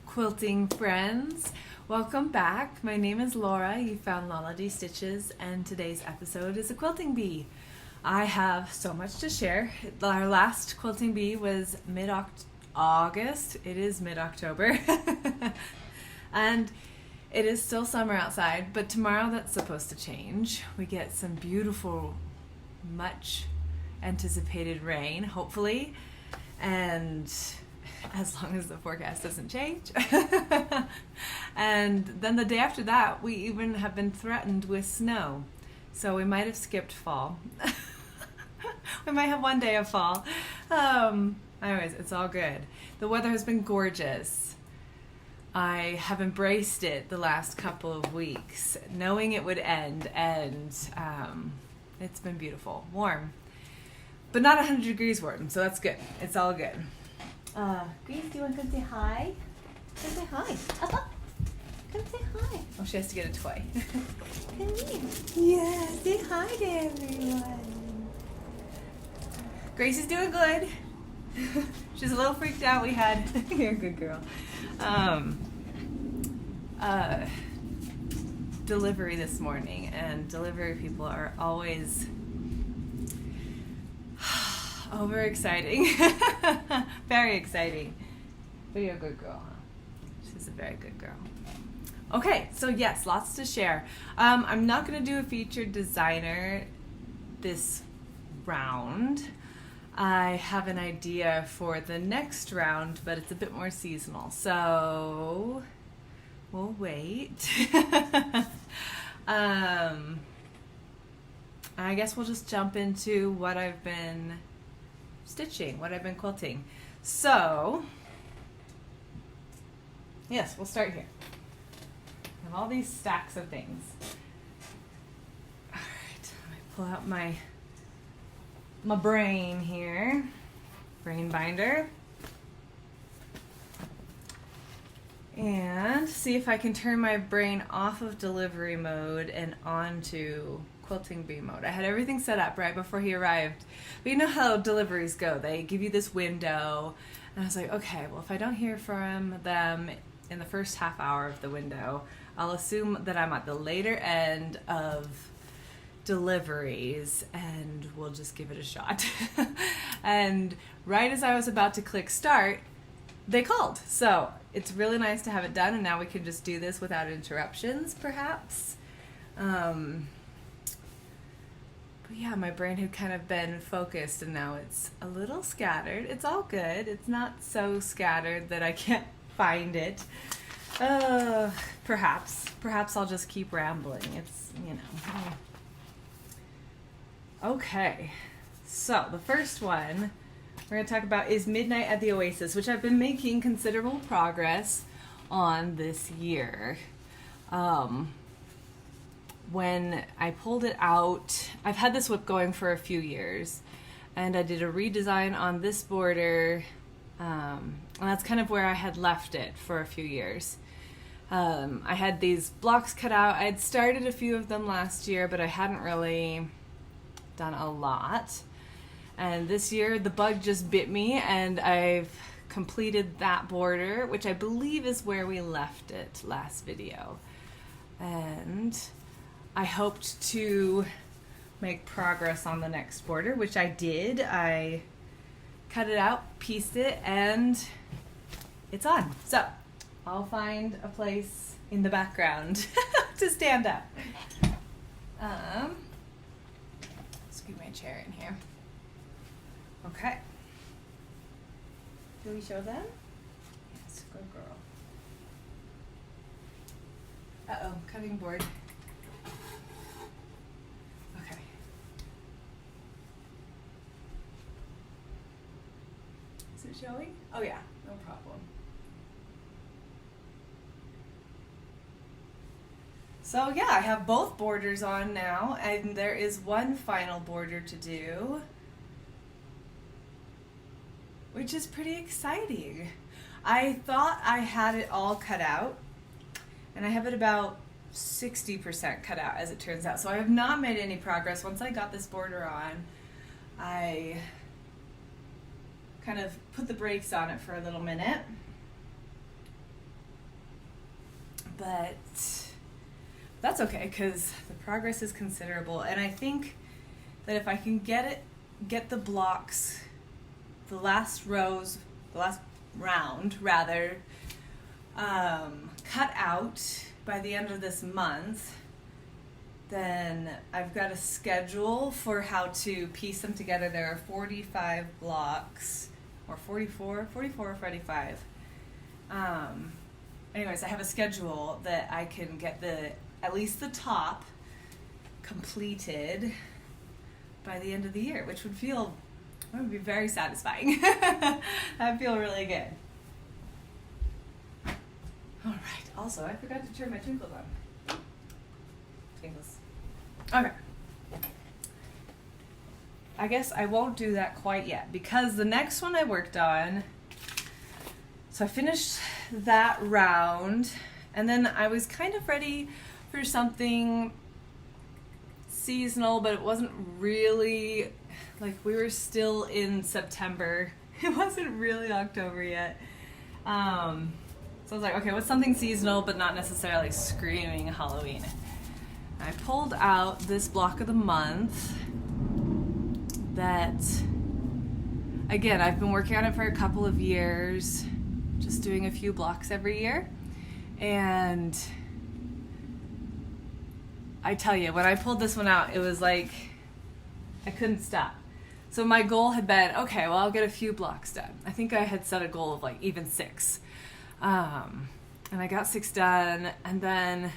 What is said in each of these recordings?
quilting friends. Welcome back. My name is Laura. You found Lella Stitches, and today's episode is a quilting bee. I have so much to share. Our last quilting bee was mid-August. It is mid-October. And it is still summer outside, but tomorrow that's supposed to change. We get some beautiful, much anticipated rain, hopefully, and as long as the forecast doesn't change. And then the day after that, we even have been threatened with snow. So we might have skipped fall. We might have one day of fall. Anyways, it's all good. The weather has been gorgeous. I have embraced it the last couple of weeks, knowing it would end, and it's been beautiful. Warm. But not 100 degrees warm, so that's good. It's all good. Grace, do you want to come say hi? Come say hi. Come say hi. Oh, she has to get a toy. Come here. Yeah, say hi to everyone. Grace is doing good. She's a little freaked out. We had, you're a good girl, delivery this morning, and delivery people are always over exciting. Very exciting. But you're a good girl, huh? She's a very good girl. Okay, so yes, lots to share. I'm not going to do a featured designer this round. I have an idea for the next round, but it's a bit more seasonal, so we'll wait. I guess we'll just jump into what I've been stitching, what I've been quilting. So, yes, we'll start here. I have all these stacks of things. All right, let me pull out my brain here, brain binder, and see if I can turn my brain off of delivery mode and onto quilting bee mode. I had everything set up right before he arrived, but you know how deliveries go. They give you this window, and I was like, okay, well, if I don't hear from them in the first half hour of the window, I'll assume that I'm at the later end of deliveries, and we'll just give it a shot. And right as I was about to click start, they called. So it's really nice to have it done, and now we can just do this without interruptions, perhaps. But yeah, my brain had kind of been focused, and now it's a little scattered. It's all good. It's not so scattered that I can't find it. Perhaps I'll just keep rambling. It's, you know. Okay, so the first one we're going to talk about is Midnight at the Oasis, which I've been making considerable progress on this year. When I pulled it out, I've had this whip going for a few years, and I did a redesign on this border, and that's kind of where I had left it for a few years. I had these blocks cut out. I had started a few of them last year, but I hadn't really done a lot. And this year the bug just bit me, and I've completed that border, which I believe is where we left it last video. And I hoped to make progress on the next border, which I did. I cut it out, pieced it, and it's on. So I'll find a place in the background to stand up. Scoot my chair in here. Okay. Do we show them? Yes, good girl. Uh-oh, cutting board. Okay. Is it showing? Oh yeah, no problem. So yeah, I have both borders on now, and there is one final border to do, which is pretty exciting. I thought I had it all cut out, and I have it about 60% cut out, as it turns out. So I have not made any progress. Once I got this border on, I kind of put the brakes on it for a little minute, but that's okay because the progress is considerable. And I think that if I can get the blocks, the last round rather, cut out by the end of this month, then I've got a schedule for how to piece them together. There are 45 blocks, or 44 or 45. Anyways, I have a schedule that I can get at least the top completed by the end of the year, which would be very satisfying. I feel really good. All right. Also, I forgot to turn my twinkles on. Twinkles. Okay. I guess I won't do that quite yet because the next one I worked on, so I finished that round and then I was kind of ready for something seasonal, but it wasn't really, like, we were still in September. It wasn't really October yet. So I was like, okay, what's something seasonal but not necessarily screaming Halloween? I pulled out this block of the month that, again, I've been working on it for a couple of years, just doing a few blocks every year. And I tell you, when I pulled this one out, it was like I couldn't stop. So my goal had been, okay, well, I'll get a few blocks done. I think I had set a goal of like even 6. And I got 6 done, and then,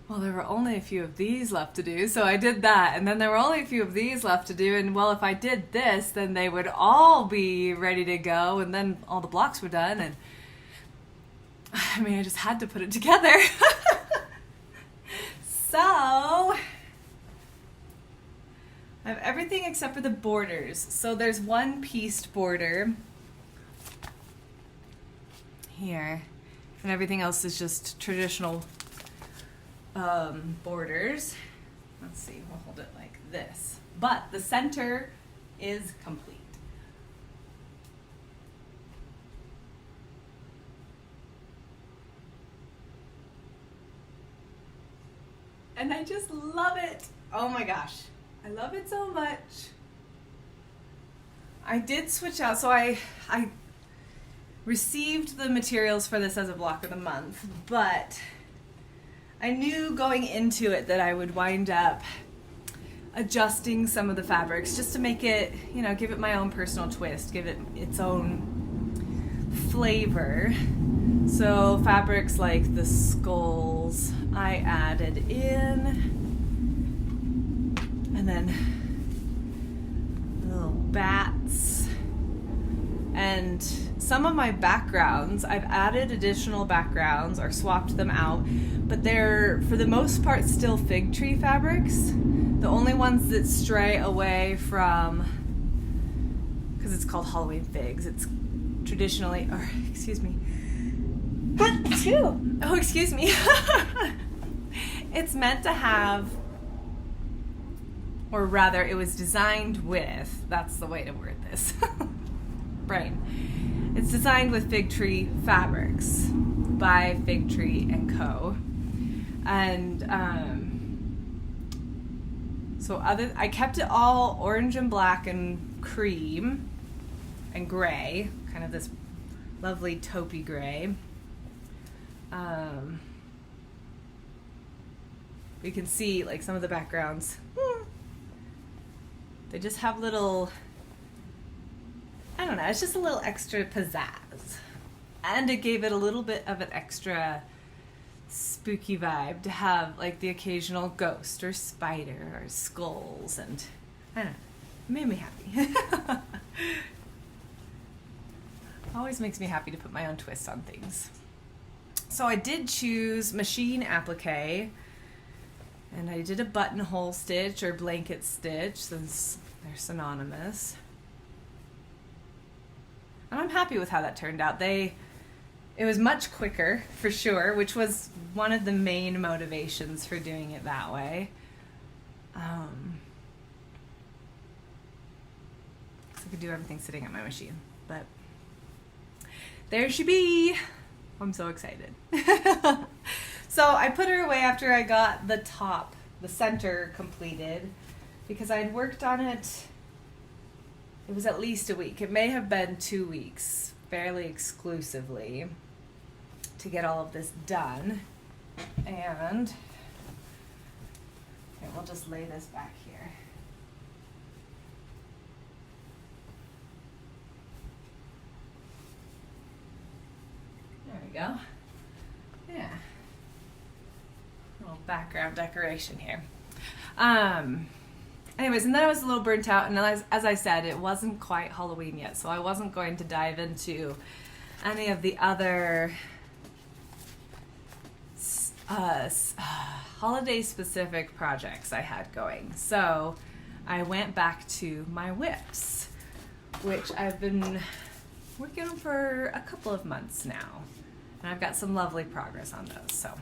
well, there were only a few of these left to do, so I did that, and then there were only a few of these left to do, and well, if I did this, then they would all be ready to go, and then all the blocks were done, and I mean, I just had to put it together. So I have everything except for the borders. So there's one pieced border here, and everything else is just traditional borders. Let's see, we'll hold it like this. But the center is complete. And I just love it. Oh my gosh. I love it so much. I did switch out. So I received the materials for this as a block of the month, but I knew going into it that I would wind up adjusting some of the fabrics just to make it, you know, give it my own personal twist, give it its own flavor. So fabrics like the skulls I added in, and then little bats, and some of my backgrounds, I've added additional backgrounds or swapped them out, but they're for the most part still fig tree fabrics. The only ones that stray away from, because it's called Halloween figs, it's traditionally, or excuse me, oh, excuse me. It's meant to have, or rather it was designed with, that's the way to word this, brain. It's designed with fig tree fabrics by Fig Tree and Co. And I kept it all orange and black and cream and gray, kind of this lovely taupey gray. We can see like some of the backgrounds. They just have little, I don't know, it's just a little extra pizzazz. And it gave it a little bit of an extra spooky vibe to have like the occasional ghost or spider or skulls, and I don't know, it made me happy. Always makes me happy to put my own twist on things. So I did choose machine applique, and I did a buttonhole stitch or blanket stitch since they're synonymous. And I'm happy with how that turned out. It was much quicker for sure, which was one of the main motivations for doing it that way. So I could do everything sitting at my machine, but there she be. I'm so excited. So I put her away after I got the top, the center completed, because I'd worked on it. It was at least a week. It may have been 2 weeks, fairly exclusively, to get all of this done. And okay, we'll just lay this back here. There we go. Yeah. Little background decoration here. Anyways, and then I was a little burnt out, and as I said, it wasn't quite Halloween yet, so I wasn't going to dive into any of the other holiday-specific projects I had going. So I went back to my whips, which I've been working on for a couple of months now, and I've got some lovely progress on those. So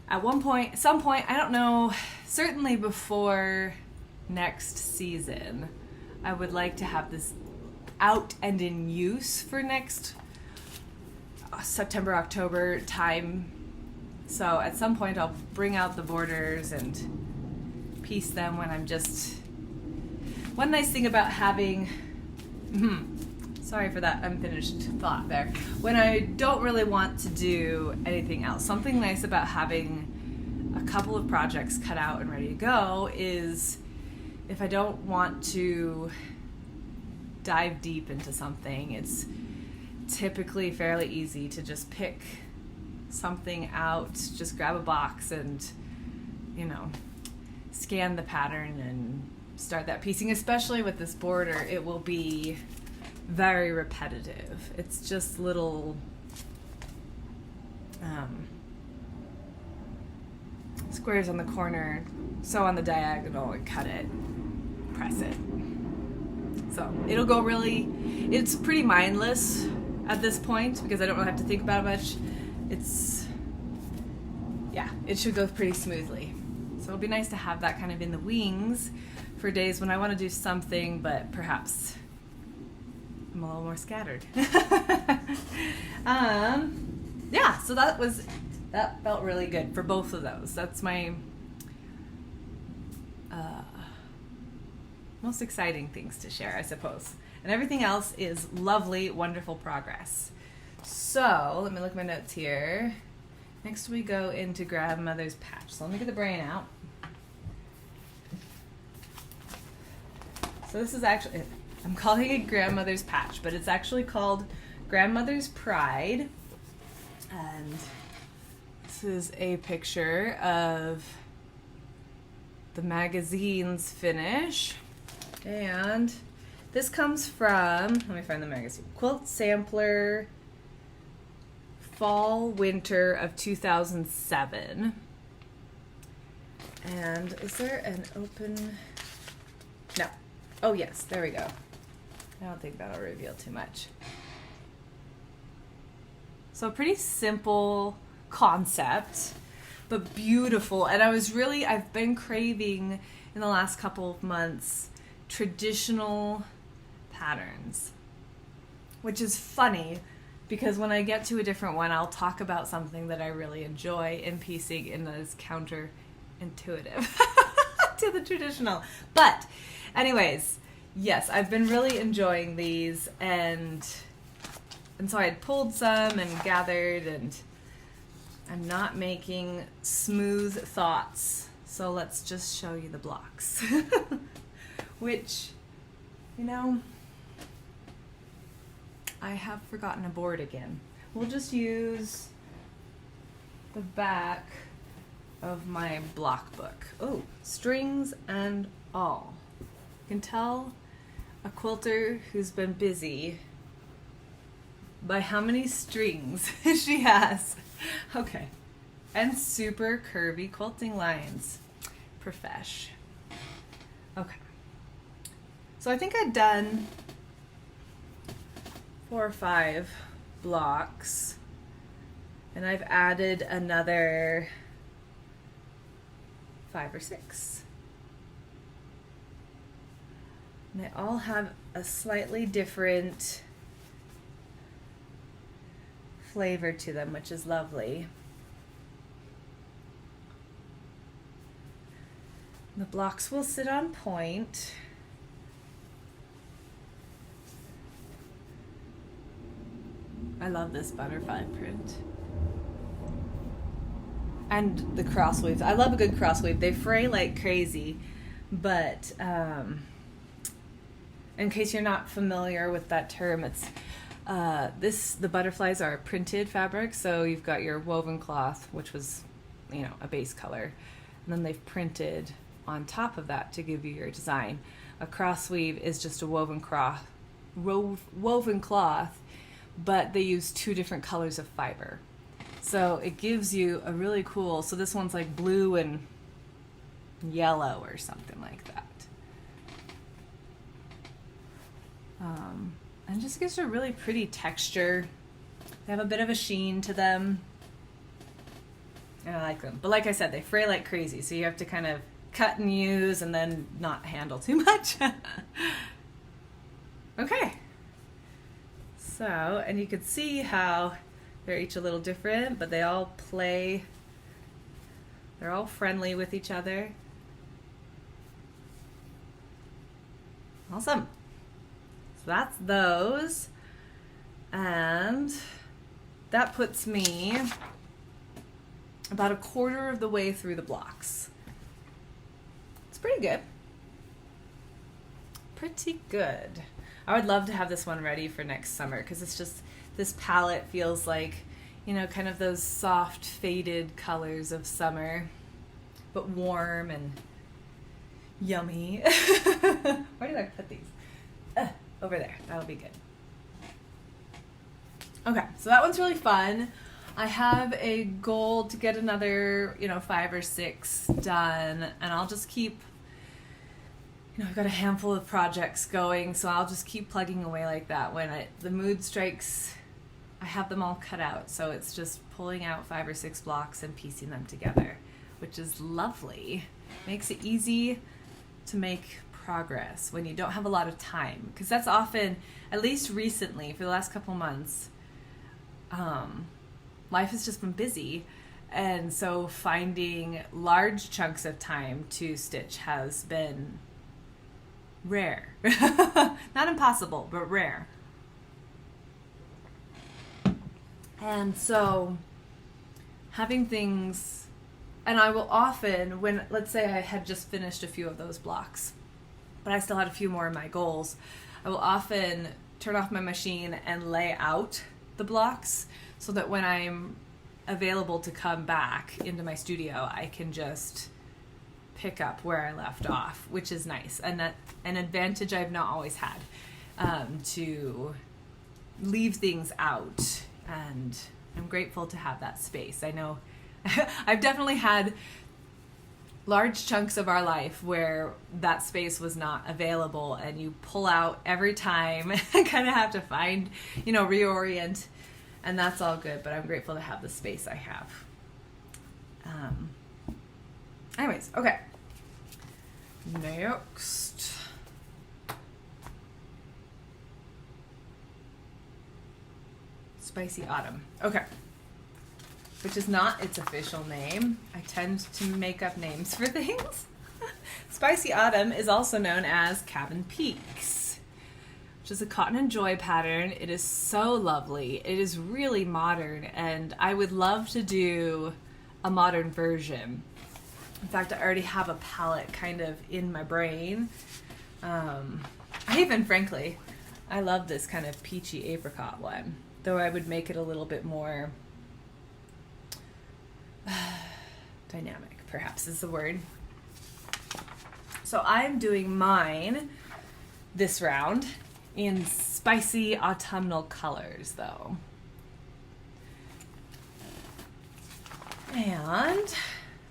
at some point, I don't know, certainly before next season, I would like to have this out and in use for next September, October time. So at some point I'll bring out the borders and piece them when I'm just... One nice thing about having... sorry for that unfinished thought there. When I don't really want to do anything else, something nice about having a couple of projects cut out and ready to go is if I don't want to dive deep into something, it's typically fairly easy to just pick something out, just grab a box and, you know, scan the pattern and start that piecing. Especially with this border, it will be very repetitive. It's just little squares on the corner, sew on the diagonal and cut it, press it. So it'll go really, it's pretty mindless at this point because I don't really have to think about it much. It should go pretty smoothly. So it'll be nice to have that kind of in the wings for days when I want to do something, but perhaps I'm a little more scattered. So that felt really good for both of those. That's my most exciting things to share, I suppose. And everything else is lovely, wonderful progress. So let me look at my notes here. Next we go into Grandmother's Patch. So let me get the brain out. So this is actually, I'm calling it Grandmother's Patch, but it's actually called Grandmother's Pride. And this is a picture of the magazine's finish. And this comes from, let me find the magazine, Quilt Sampler, Fall Winter of 2007. And is there an open? No. Oh yes, there we go. I don't think that'll reveal too much. So pretty simple concept, but beautiful. And I've been craving in the last couple of months traditional patterns, which is funny because when I get to a different one, I'll talk about something that I really enjoy in piecing and that is counterintuitive to the traditional. But anyways, yes, I've been really enjoying these, and so I had pulled some and gathered, and I'm not making smooth thoughts, so let's just show you the blocks. Which, you know, I have forgotten a board again. We'll just use the back of my block book. Oh, strings and all. You can tell a quilter who's been busy by how many strings she has. Okay. And super curvy quilting lines. Profesh. Okay. So I think I've done 4 or 5 blocks, and I've added another 5 or 6. And they all have a slightly different flavor to them, which is lovely. The blocks will sit on point. I love this butterfly print. And the crossweaves. I love a good crossweave. They fray like crazy, but in case you're not familiar with that term, it's the butterflies are a printed fabric, so you've got your woven cloth, which was, you know, a base color, and then they've printed on top of that to give you your design. A crossweave is just a woven cloth, but they use 2 different colors of fiber. So it gives you a really cool, so this one's like blue and yellow or something like that. And just gives you a really pretty texture. They have a bit of a sheen to them. And I like them. But like I said, they fray like crazy, so you have to kind of cut and use and then not handle too much. Okay. So, and you can see how they're each a little different, but they all play. They're all friendly with each other. Awesome. So that's those. And that puts me about a quarter of the way through the blocks. It's pretty good. Pretty good. I would love to have this one ready for next summer, because it's just, this palette feels like, you know, kind of those soft faded colors of summer, but warm and yummy. Where did I put these? Over there. That'll be good. Okay, so that one's really fun. I have a goal to get another, 5 or 6 done, and I'll just keep, I've got a handful of projects going, so I'll just keep plugging away like that. When the mood strikes, I have them all cut out, so it's just pulling out 5 or 6 blocks and piecing them together, which is lovely. Makes it easy to make progress when you don't have a lot of time, because that's often, at least recently, for the last couple months, life has just been busy, and so finding large chunks of time to stitch has been rare. Not impossible, but rare. And so having things, and I will often, when, let's say I had just finished a few of those blocks, but I still had a few more in my goals, I will often turn off my machine and lay out the blocks so that when I'm available to come back into my studio, I can just pick up where I left off, which is nice. And that's an advantage I've not always had, to leave things out. And I'm grateful to have that space. I know I've definitely had large chunks of our life where that space was not available, and you pull out every time and kind of have to find, reorient, and that's all good, but I'm grateful to have the space I have. Anyways, okay. Next. Spicy Autumn. Okay. Which is not its official name. I tend to make up names for things. Spicy Autumn is also known as Cabin Peaks, which is a Cotton and Joy pattern. It is so lovely. It is really modern, and I would love to do a modern version. In fact, I already have a palette kind of in my brain. Frankly, I love this kind of peachy apricot one, though I would make it a little bit more dynamic, perhaps is the word. So I'm doing mine this round in spicy autumnal colors, though. And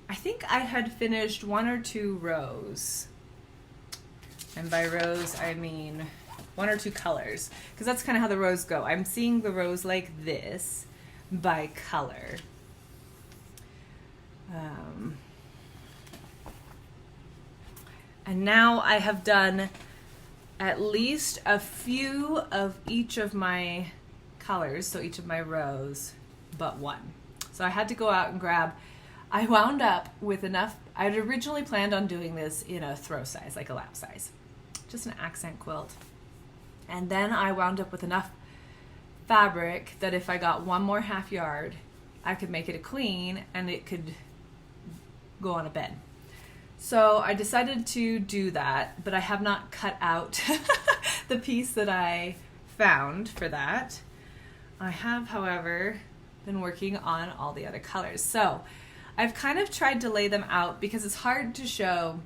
I think I had finished 1 or 2 rows. And by rows, I mean 1 or 2 colors, because that's kind of how the rows go. I'm seeing the rows like this by color. And now I have done at least a few of each of my colors, so each of my rows, but one. So I had to go out and grab, I wound up with enough, I had originally planned on doing this in a throw size, like a lap size, just an accent quilt. And then I wound up with enough fabric that if I got one more half yard, I could make it a queen and it could go on a bed. So I decided to do that, but I have not cut out the piece that I found for that. I have, however, been working on all the other colors. So I've kind of tried to lay them out because it's hard to show.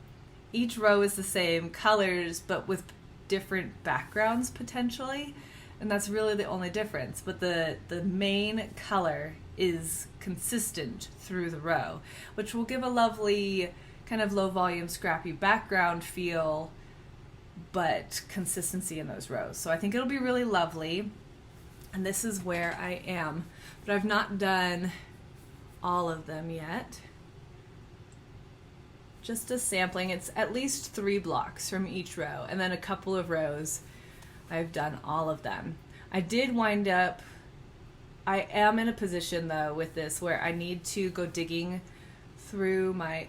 Each row is the same colors, but with different backgrounds potentially. And that's really the only difference. But the main color is consistent through the row, which will give a lovely kind of low volume, scrappy background feel, but consistency in those rows. So I think it'll be really lovely. And this is where I am. But I've not done all of them yet. Just a sampling. It's at least 3 blocks from each row, and then a couple of rows I've done all of them. I did wind up, I am in a position though with this where I need to go digging through my,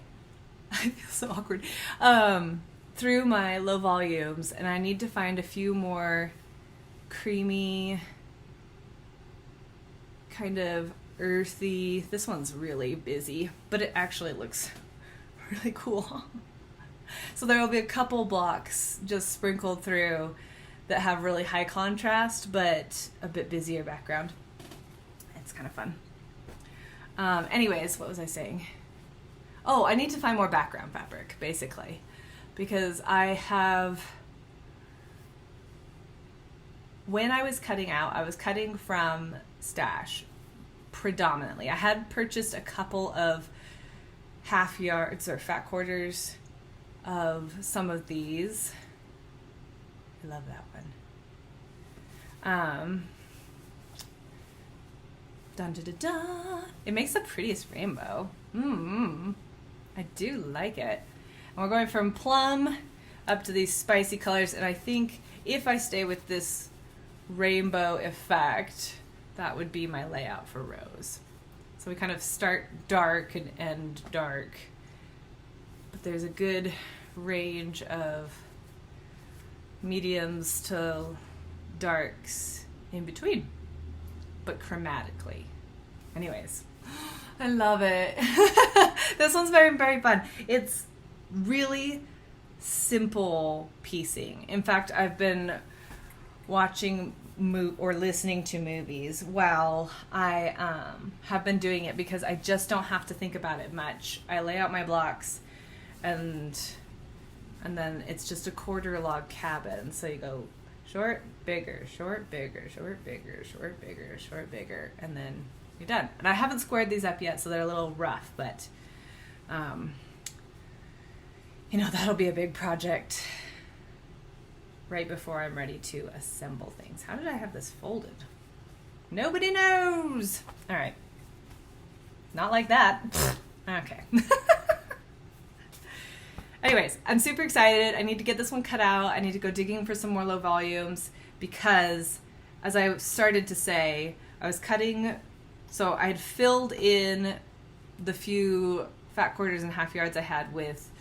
I feel so awkward, through my low volumes, and I need to find a few more creamy, kind of earthy, this one's really busy, but it actually looks really cool. So there will be a couple blocks just sprinkled through that have really high contrast, but a bit busier background. It's kind of fun. Anyways, what was I saying? Oh, I need to find more background fabric, basically, because I have, when I was cutting out, I was cutting from stash predominantly. I had purchased a couple of half yards or fat quarters of some of these. I love that one. Dun, da, da, da. It makes the prettiest rainbow. I do like it. And we're going from plum up to these spicy colors, and I think if I stay with this rainbow effect, that would be my layout for rows. So we kind of start dark and end dark, but there's a good range of mediums to darks in between, but chromatically. Anyways, I love it. This one's very, very fun. It's really simple piecing. In fact, I've been watching or listening to movies while I have been doing it because I just don't have to think about it much. I lay out my blocks and then it's just a quarter log cabin. So you go short, bigger, short, bigger, short, bigger, short, bigger, short, bigger, and then you're done. And I haven't squared these up yet, so they're a little rough, but you know, that'll be a big project right before I'm ready to assemble things. How did I have this folded? Nobody knows. All right. Not like that. Okay. Anyways, I'm super excited. I need to get this one cut out. I need to go digging for some more low volumes because, as I started to say, I was cutting, so I had filled in the few fat quarters and half yards I had with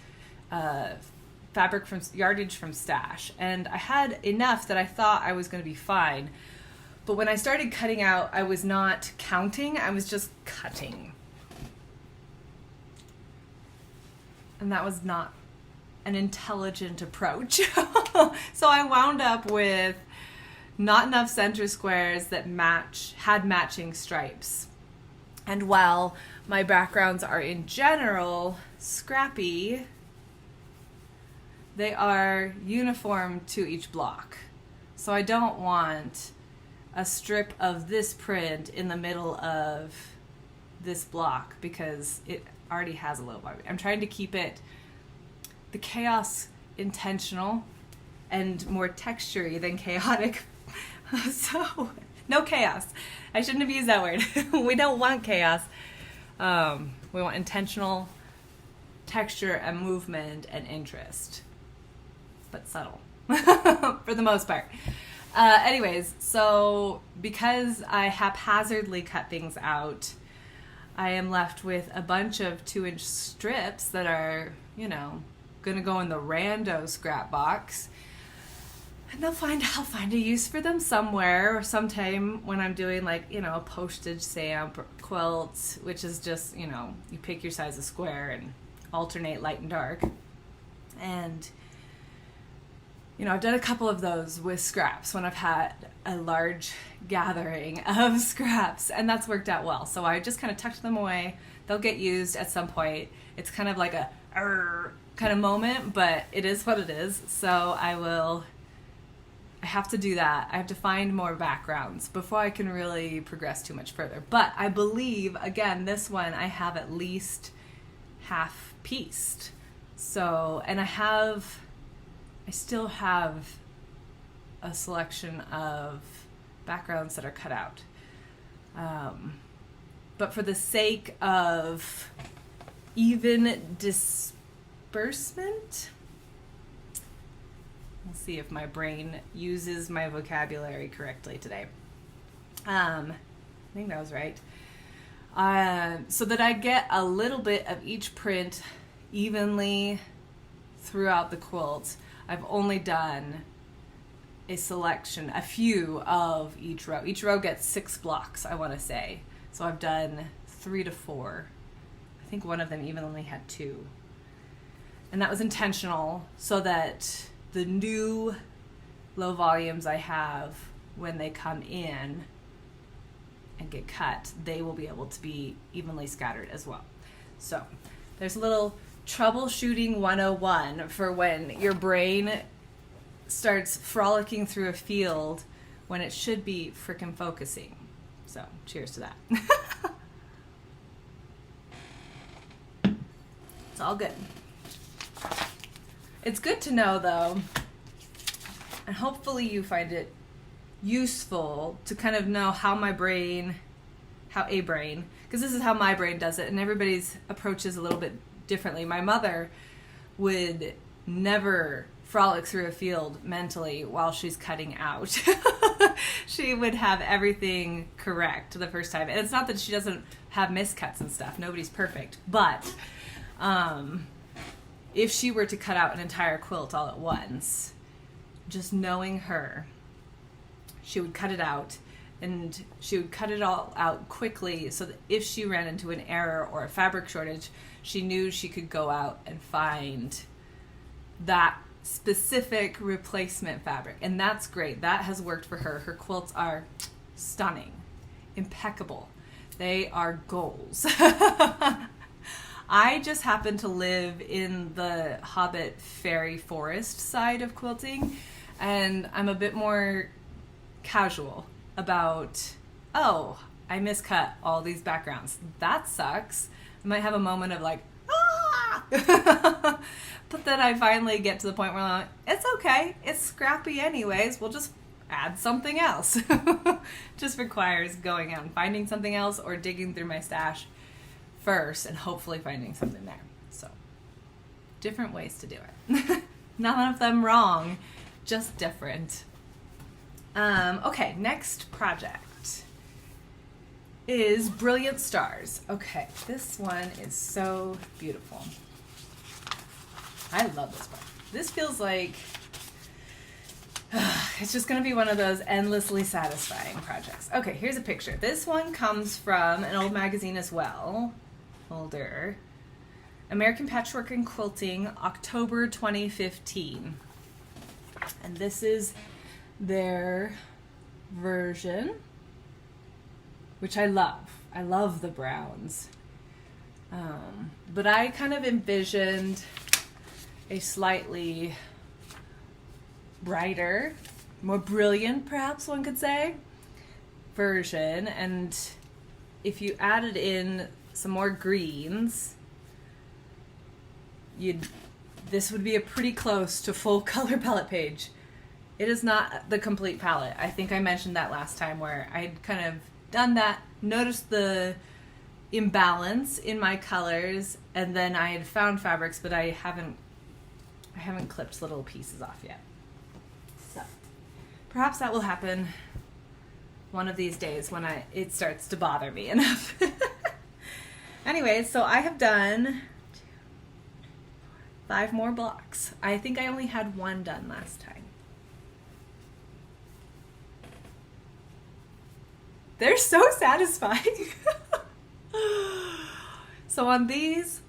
fabric from yardage from stash, and I had enough that I thought I was going to be fine. But when I started cutting out, I was not counting, I was just cutting. And that was not an intelligent approach. So I wound up with not enough center squares that had matching stripes. And while my backgrounds are in general scrappy, they are uniform to each block. So I don't want a strip of this print in the middle of this block because it already has a low volume. I'm trying to keep it, the chaos, intentional and more textury than chaotic. So no chaos. I shouldn't have used that word. We don't want chaos. We want intentional texture and movement and interest, but subtle for the most part. Anyways, so because I haphazardly cut things out, I am left with a bunch of 2-inch strips that are, you know, gonna go in the rando scrap box. And I'll find a use for them somewhere, or sometime when I'm doing, like, you know, a postage stamp quilt, which is just, you know, you pick your size of square and alternate light and dark. And, you know, I've done a couple of those with scraps when I've had a large gathering of scraps, and that's worked out well. So I just kind of tucked them away. They'll get used at some point. It's kind of like a kind of moment, but it is what it is. So I have to do that. I have to find more backgrounds before I can really progress too much further. But I believe, again, this one I have at least half pieced. So, and I still have a selection of backgrounds that are cut out. But for the sake of even disbursement, let's see if my brain uses my vocabulary correctly today. I think that was right. So that I get a little bit of each print evenly throughout the quilt, I've only done a few of each row. Each row gets 6 blocks, I want to say. So I've done 3 to 4. I think one of them even only had 2. And that was intentional so that the new low volumes I have, when they come in and get cut, they will be able to be evenly scattered as well. So there's a little troubleshooting 101 for when your brain starts frolicking through a field when it should be frickin' focusing. So cheers to that. It's all good. It's good to know, though, and hopefully you find it useful to kind of know how because this is how my brain does it, and everybody's approach is a little bit differently. My mother would never frolic through a field mentally while she's cutting out. She would have everything correct the first time. And it's not that she doesn't have miscuts and stuff. Nobody's perfect. But if she were to cut out an entire quilt all at once, just knowing her, she would cut it out, and she would cut it all out quickly so that if she ran into an error or a fabric shortage, she knew she could go out and find that specific replacement fabric. And that's great. That has worked for her. Her quilts are stunning, impeccable. They are goals. I just happen to live in the Hobbit fairy forest side of quilting, and I'm a bit more casual about, oh, I miscut all these backgrounds. That sucks. I might have a moment of like, ah! But then I finally get to the point where I'm like, it's okay. It's scrappy anyways. We'll just add something else. Just requires going out and finding something else or digging through my stash first and hopefully finding something there. So different ways to do it. None of them wrong, just different. Okay, next project is Brilliant Stars. Okay, this one is so beautiful. I love this one. This feels like it's just going to be one of those endlessly satisfying projects. Okay, here's a picture. This one comes from an old magazine as well. Older. American Patchwork and Quilting, October 2015. And this is their version, which I love. I love the browns. But I kind of envisioned a slightly brighter, more brilliant, perhaps one could say, version. And if you added in some more greens, this would be a pretty close to full color palette page. It is not the complete palette. I think I mentioned that last time where I'd kind of done that, noticed the imbalance in my colors, and then I had found fabrics, but I haven't clipped little pieces off yet. So perhaps that will happen one of these days when it starts to bother me enough. Anyway, so I have done 5 more blocks. I think I only had 1 done last time. They're so satisfying. So on these,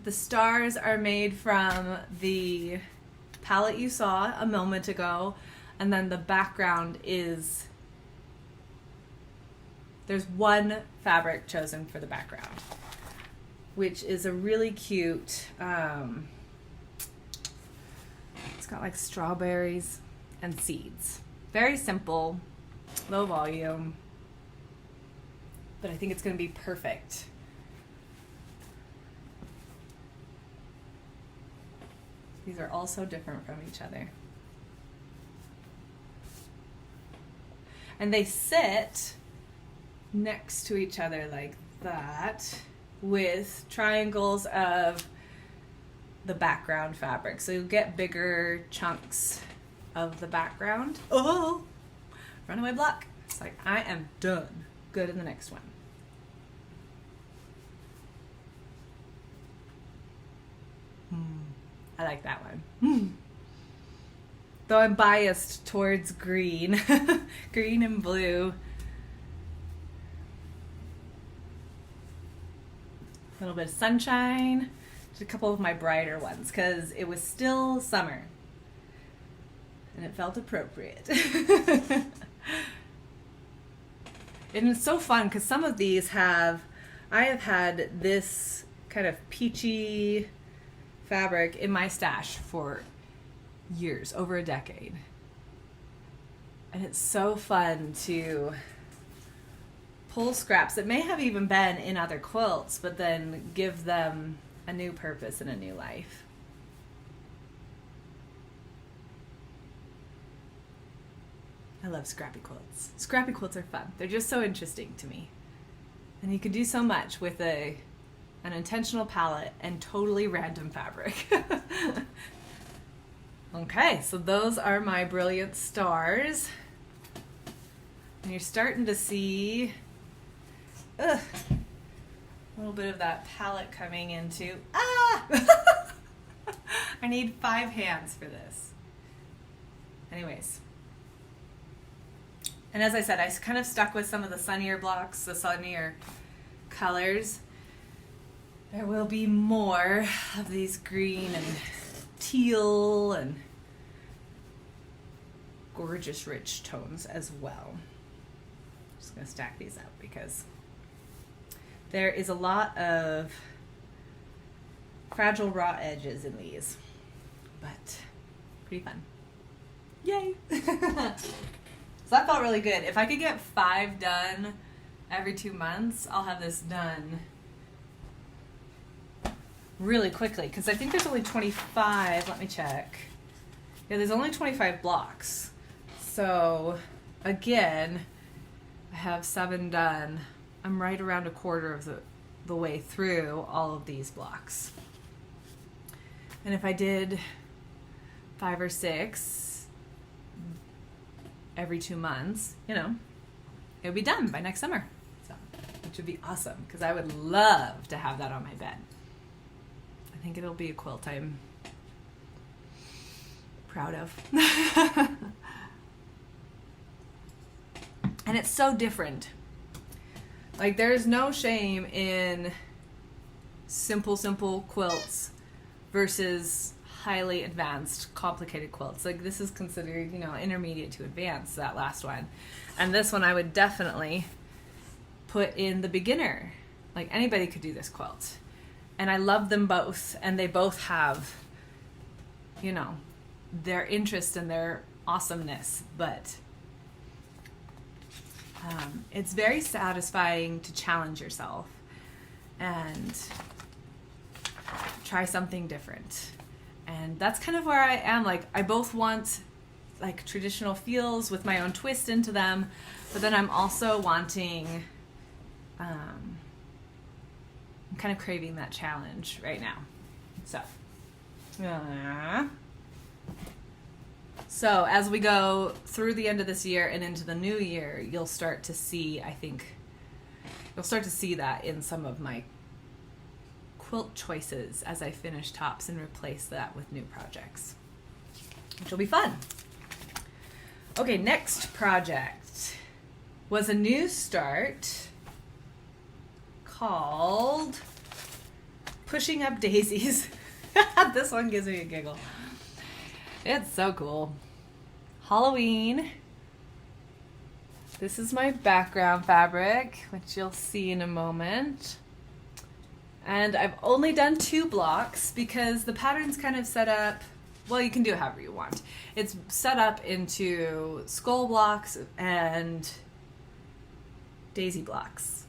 the stars are made from the palette you saw a moment ago, and then the background is, there's 1 fabric chosen for the background, which is a really cute, it's got like strawberries and seeds. Very simple, low volume, but I think it's going to be perfect. These are all so different from each other. And they sit next to each other like that with triangles of the background fabric. So you'll get bigger chunks of the background. Oh, runaway block. It's like, I am done. Good in the next one. I like that one. Though I'm biased towards green. Green and blue. A little bit of sunshine. Just a couple of my brighter ones because it was still summer. And it felt appropriate. And it's so fun because some of these I have had this kind of peachy fabric in my stash for years, over a decade. And it's so fun to pull scraps that may have even been in other quilts, but then give them a new purpose and a new life. I love scrappy quilts. Scrappy quilts are fun. They're just so interesting to me. And you can do so much with an intentional palette and totally random fabric. Okay, so those are my brilliant stars. And you're starting to see a little bit of that palette coming into, I need 5 hands for this. Anyways. And as I said, I kind of stuck with some of the sunnier blocks, the sunnier colors. There will be more of these green and teal and gorgeous rich tones as well. I'm just going to stack these up because there is a lot of fragile raw edges in these, but pretty fun. Yay! So that felt really good. If I could get 5 done every 2 months, I'll have this done really quickly because I think there's only 25. Let me check. Yeah, there's only 25 blocks. So again, I have 7 done. I'm right around a quarter of the way through all of these blocks. And if I did 5 or 6 every 2 months, you know, it would be done by next summer. So, which would be awesome because I would love to have that on my bed. I think it'll be a quilt I'm proud of. And it's so different. Like, there's no shame in simple quilts versus highly advanced, complicated quilts. Like, this is considered, you know, intermediate to advanced, that last one. And this one I would definitely put in the beginner. Like, anybody could do this quilt. And I love them both, and they both have, you know, their interest and their awesomeness, but it's very satisfying to challenge yourself and try something different. And that's kind of where I am. Like, I both want like traditional feels with my own twist into them, but then I'm also wanting, I'm kind of craving that challenge right now. So, So as we go through the end of this year and into the new year, you'll start to see, I think, you'll start to see that in some of my quilt choices as I finish tops and replace that with new projects, which will be fun. Okay, next project was a new start called Pushing Up Daisies. This one gives me a giggle. It's so cool. Halloween. This is my background fabric, which you'll see in a moment. And I've only done 2 blocks because the pattern's kind of set up, well, you can do it however you want. It's set up into skull blocks and daisy blocks.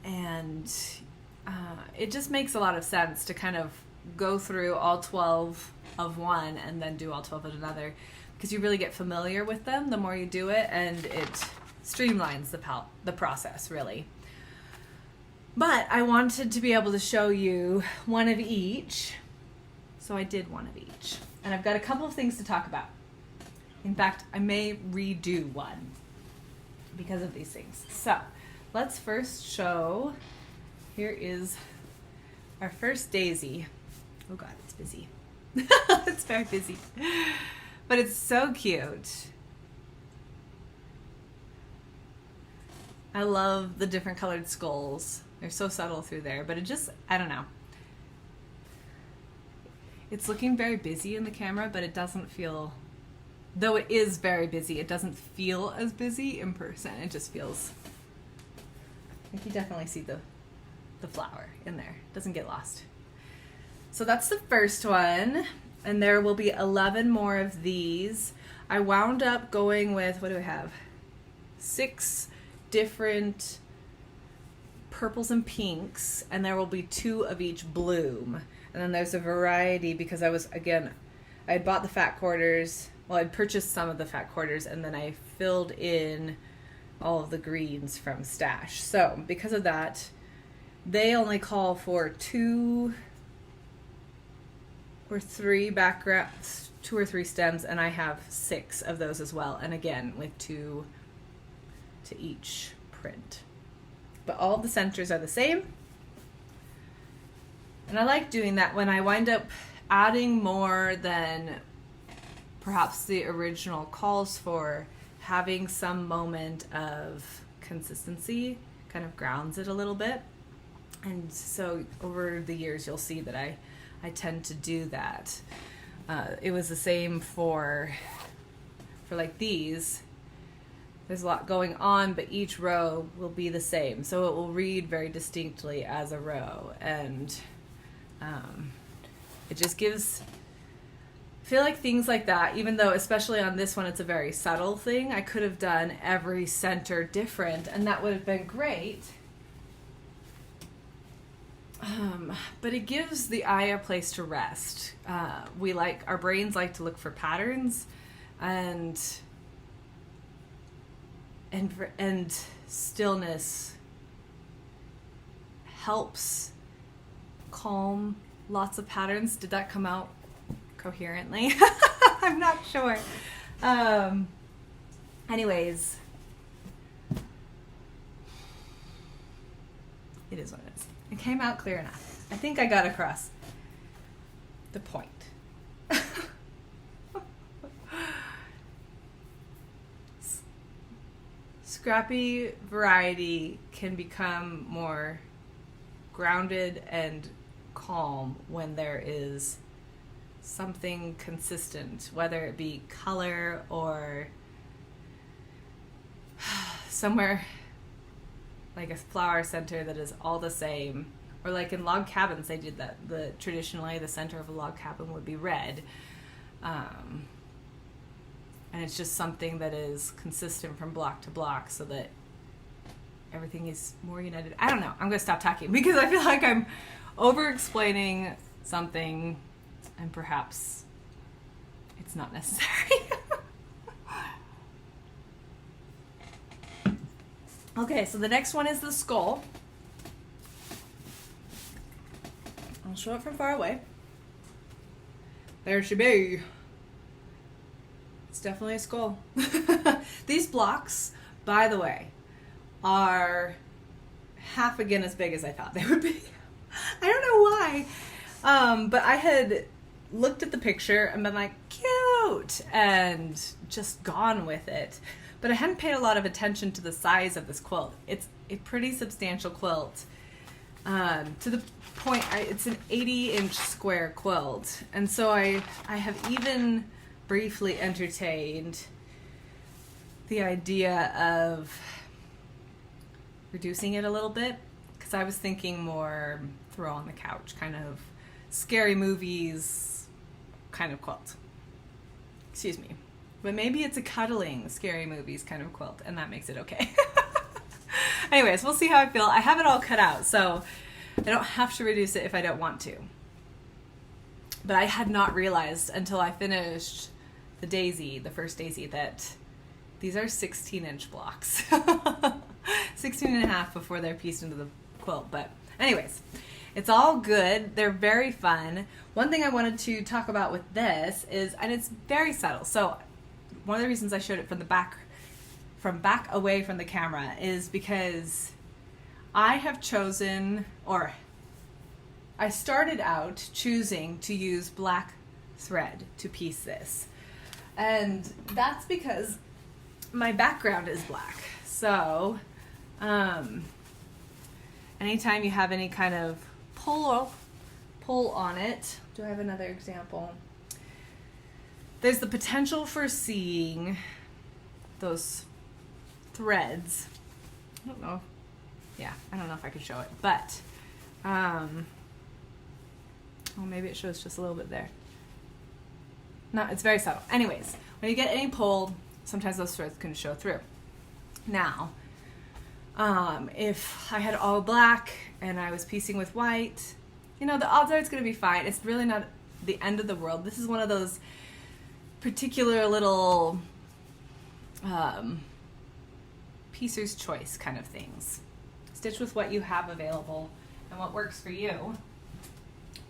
And it just makes a lot of sense to kind of go through all 12 of one and then do all 12 of another, because you really get familiar with them the more you do it, and it streamlines the process, really. But I wanted to be able to show you one of each, so I did one of each. And I've got a couple of things to talk about. In fact, I may redo one because of these things. So let's first show, here is our first daisy. Oh God, it's busy. It's very busy. But it's so cute. I love the different colored skulls. They're so subtle through there, but it just, I don't know. It's looking very busy in the camera, but it doesn't feel, though it is very busy, it doesn't feel as busy in person. It just feels, I think you definitely see the flower in there. It doesn't get lost. So that's the first one, and there will be 11 more of these. I wound up going with, what do I have? 6 different purples and pinks, and there will be 2 of each bloom. And then there's a variety because I had bought the fat quarters, well, I'd purchased some of the fat quarters, and then I filled in all of the greens from stash. So because of that, they only call for 2 or 3 backgrounds, 2 or 3 stems, and I have 6 of those as well. And again, with 2 to each print. But all the centers are the same. And I like doing that when I wind up adding more than perhaps the original calls for. Having some moment of consistency kind of grounds it a little bit. And so over the years, you'll see that I tend to do that. It was the same for like these. There's a lot going on, but each row will be the same. So it will read very distinctly as a row. And it just gives, I feel like things like that, even though especially on this one it's a very subtle thing, I could have done every center different, and that would have been great. But it gives the eye a place to rest. Our brains like to look for patterns, and stillness helps calm lots of patterns. Did that come out coherently? I'm not sure. Anyways, it is what it is. It came out clear enough. I think I got across the point. Scrappy variety can become more grounded and calm when there is something consistent, whether it be color or somewhere like a flower center that is all the same, or like in log cabins they did that. Traditionally the center of a log cabin would be red, and it's just something that is consistent from block to block so that everything is more united. I don't know, I'm gonna stop talking because I feel like I'm over explaining something and perhaps it's not necessary. Okay, so the next one is the skull. I'll show it from far away. There she be. It's definitely a skull. These blocks, by the way, are half again as big as I thought they would be. I don't know why. But I had looked at the picture and been like, cute, and just gone with it. But I hadn't paid a lot of attention to the size of this quilt. It's a pretty substantial quilt. To the point, it's an 80-inch square quilt. And so I have even briefly entertained the idea of reducing it a little bit, because I was thinking more throw on the couch, kind of scary movies kind of quilt. Excuse me. But maybe it's a cuddling scary movies kind of quilt, and that makes it okay. Anyways, we'll see how I feel. I have it all cut out, so I don't have to reduce it if I don't want to. But I had not realized until I finished the daisy, the first daisy, that these are 16-inch blocks. 16 and a half before they're pieced into the quilt. But anyways, it's all good. They're very fun. One thing I wanted to talk about with this is, and it's very subtle. So one of the reasons I showed it from back away from the camera is because I have chosen, or I started out choosing to use black thread to piece this. And that's because my background is black. So anytime you have any kind of pull on it, do I have another example? There's the potential for seeing those threads. I don't know. Yeah, I don't know if I can show it, but oh, maybe it shows just a little bit there. No, it's very subtle. Anyways, when you get any pull, sometimes those threads can show through. Now, if I had all black and I was piecing with white, you know, the odds are it's going to be fine. It's really not the end of the world. This is one of those particular little piecer's choice kind of things. Stitch with what you have available and what works for you.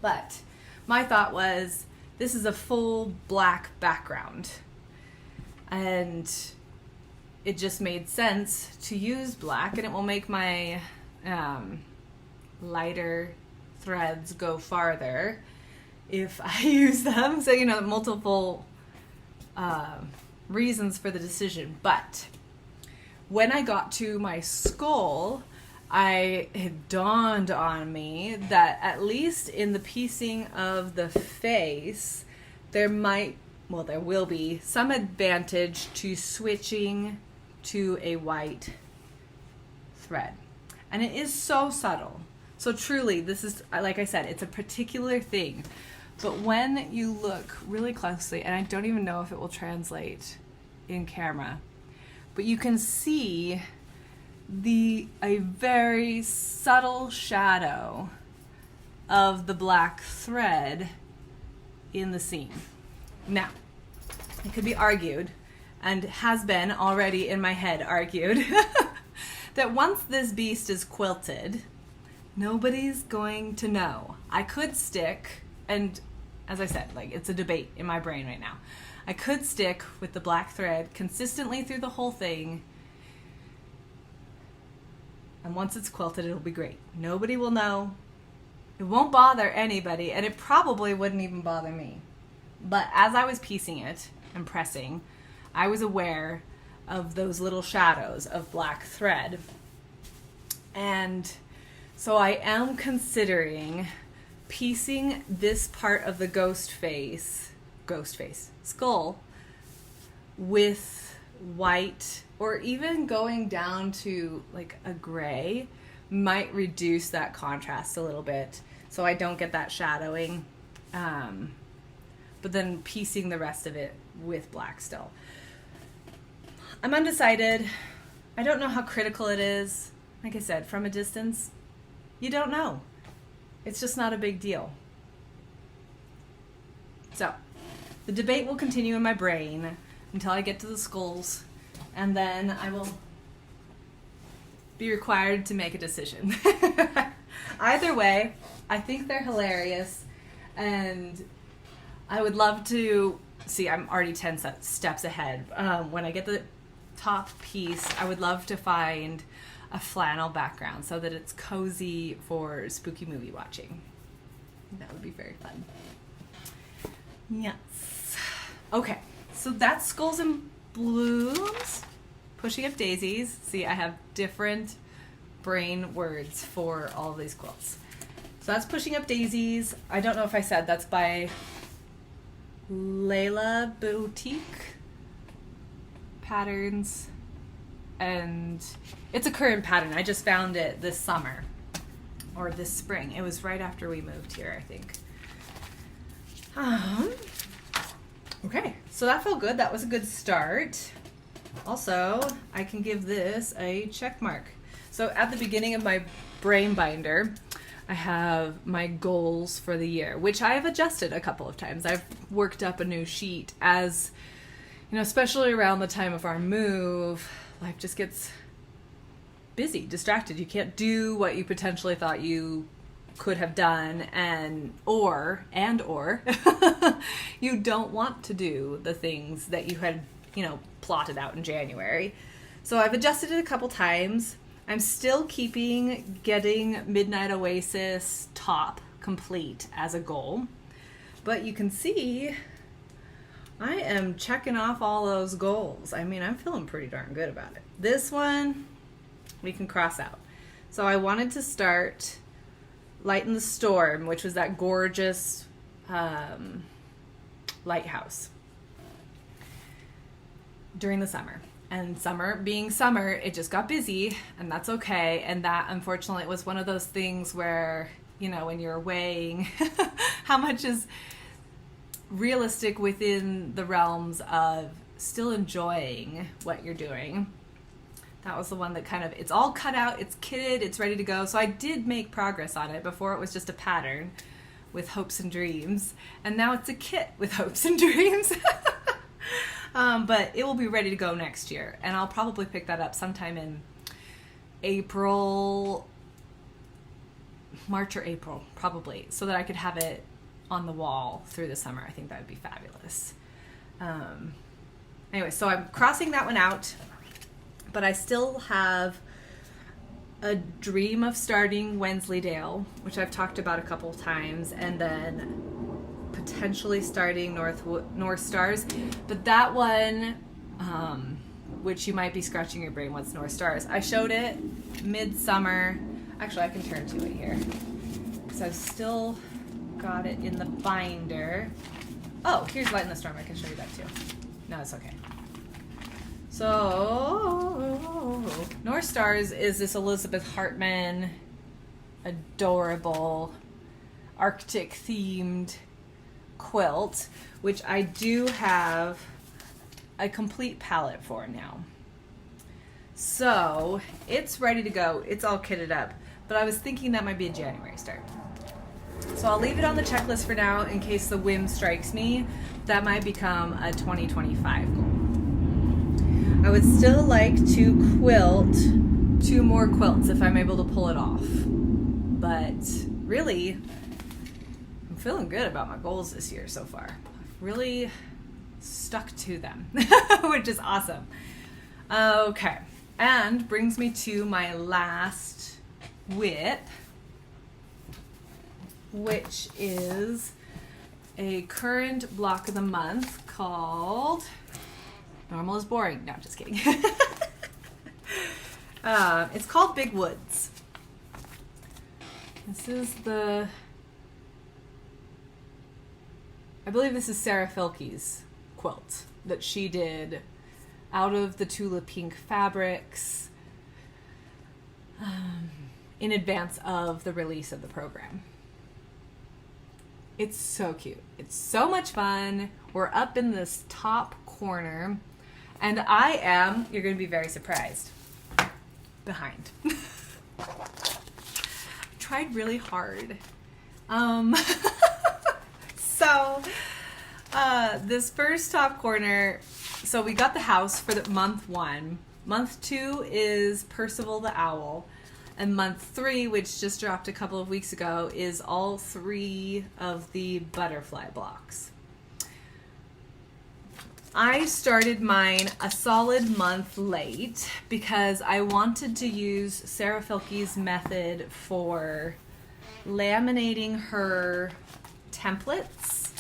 But my thought was, this is a full black background, and it just made sense to use black, and it will make my lighter threads go farther if I use them. So, you know, multiple reasons for the decision. But when I got to my skull, it dawned on me that at least in the piecing of the face, there will be some advantage to switching to a white thread. And it is so subtle. So truly, this is, like I said, it's a particular thing. But when you look really closely, and I don't even know if it will translate in camera, but you can see a very subtle shadow of the black thread in the seam. Now, it could be argued, and has been already in my head argued, that once this beast is quilted, nobody's going to know. I could stick, and as I said, like, it's a debate in my brain right now. I could stick with the black thread consistently through the whole thing, and once it's quilted, it'll be great. Nobody will know. It won't bother anybody, and it probably wouldn't even bother me. But as I was piecing it and pressing, I was aware of those little shadows of black thread. And so I am considering piecing this part of the ghost face, skull, with white, or even going down to like a gray might reduce that contrast a little bit so I don't get that shadowing. But then piecing the rest of it with black still. I'm undecided. I don't know how critical it is. Like I said, from a distance, you don't know. It's just not a big deal. So, the debate will continue in my brain until I get to the skulls, and then I will be required to make a decision. Either way, I think they're hilarious, and I would love to see, I'm already 10 steps ahead. When I get the top piece, I would love to find a flannel background so that it's cozy for spooky movie watching. That would be very fun. Yes. Okay, so that's Skulls and Blooms. Pushing Up Daisies. See, I have different brain words for all of these quilts. So that's Pushing Up Daisies. I don't know if I said that's by Lella Boutique Patterns. And it's a current pattern. I just found it this summer or this spring. It was right after we moved here, I think. Okay, so that felt good. That was a good start. Also, I can give this a check mark. So at the beginning of my brain binder, I have my goals for the year, which I have adjusted a couple of times. I've worked up a new sheet as, you know, especially around the time of our move, life just gets busy, distracted. You can't do what you potentially thought you could have done, or you don't want to do the things that you had, you know, plotted out in January. So I've adjusted it a couple times. I'm still keeping getting Midnight Oasis top complete as a goal, but you can see I am checking off all those goals. I mean, I'm feeling pretty darn good about it. This one we can cross out. So I wanted to start Light in the Storm, which was that gorgeous lighthouse during the summer. And summer being summer, it just got busy, and that's okay. And that, unfortunately, was one of those things where, you know, when you're weighing how much is realistic within the realms of still enjoying what you're doing. That was the one that kind of, it's all cut out, it's kitted, it's ready to go. So I did make progress on it. Before it was just a pattern with hopes and dreams, and now it's a kit with hopes and dreams. But it will be ready to go next year, and I'll probably pick that up sometime in March or April, probably, so that I could have it on the wall through the summer. I think that would be fabulous. Anyway, so I'm crossing that one out, but I still have a dream of starting Wensleydale, which I've talked about a couple times, and then potentially starting North Stars. But that one, which you might be scratching your brain, what's North Stars? I showed it midsummer. Actually, I can turn to it here, because I've still got it in the binder. Oh, here's Light in the Storm. I can show you that too. No, it's okay. So, North Stars is this Elizabeth Hartman, adorable, Arctic-themed quilt, which I do have a complete palette for now. So, it's ready to go. It's all kitted up. But I was thinking that might be a January start. So I'll leave it on the checklist for now in case the whim strikes me. That might become a 2025 goal. I would still like to quilt 2 more quilts if I'm able to pull it off. But really, I'm feeling good about my goals this year so far. I've really stuck to them, which is awesome. Okay, and brings me to my last whip, which is a current block of the month called Normal is Boring. No, I'm just kidding. It's called Big Woods. This is I believe this is Sarah Fielke's quilt that she did out of the Tula pink fabrics in advance of the release of the program. It's so cute. It's so much fun. We're up in this top corner, and I am, you're going to be very surprised, behind. Tried really hard. So this first top corner, so we got the house for the month 1. Month 2 is Percival the Owl. And month 3, which just dropped a couple of weeks ago, is all 3 of the butterfly blocks. I started mine a solid month late because I wanted to use Sarah Fielke's method for laminating her templates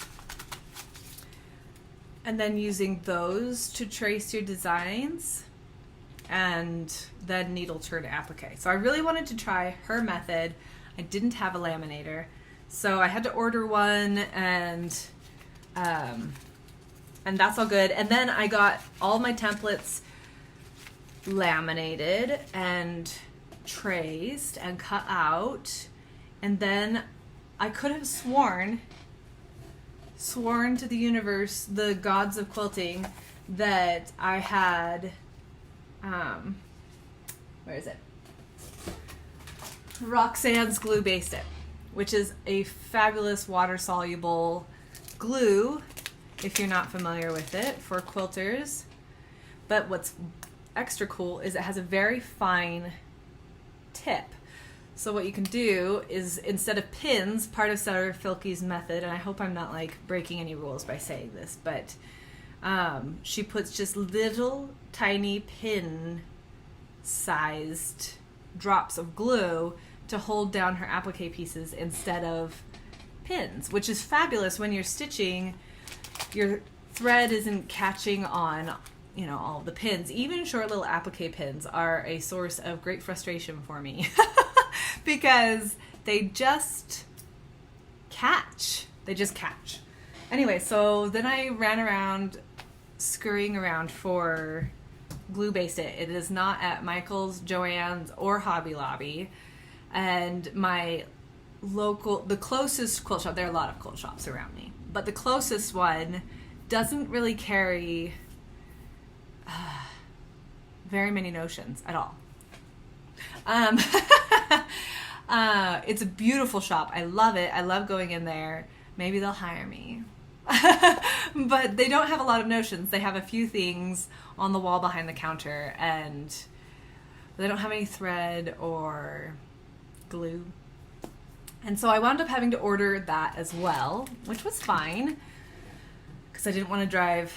and then using those to trace your designs and then needle turn applique. So I really wanted to try her method. I didn't have a laminator, so I had to order one, and that's all good. And then I got all my templates laminated and traced and cut out, and then I could have sworn to the universe, the gods of quilting, that I had where is it? Roxanne's Glue Base It, which is a fabulous water-soluble glue, if you're not familiar with it, for quilters. But what's extra cool is it has a very fine tip. So what you can do is, instead of pins, part of Sarah Fielke's method, and I hope I'm not like breaking any rules by saying this, but she puts just little tiny pin sized drops of glue to hold down her applique pieces instead of pins, which is fabulous when you're stitching. Your thread isn't catching on, you know, all the pins. Even short little applique pins are a source of great frustration for me because they just catch. They just catch. Anyway, so then I ran around scurrying around for Glue Base It. It is not at Michael's, Joann's, or Hobby Lobby. And my local, the closest quilt shop, there are a lot of quilt shops around me, but the closest one doesn't really carry very many notions at all. It's a beautiful shop. I love it. I love going in there. Maybe they'll hire me. But they don't have a lot of notions. They have a few things on the wall behind the counter, and they don't have any thread or glue. And so I wound up having to order that as well, which was fine because I didn't want to drive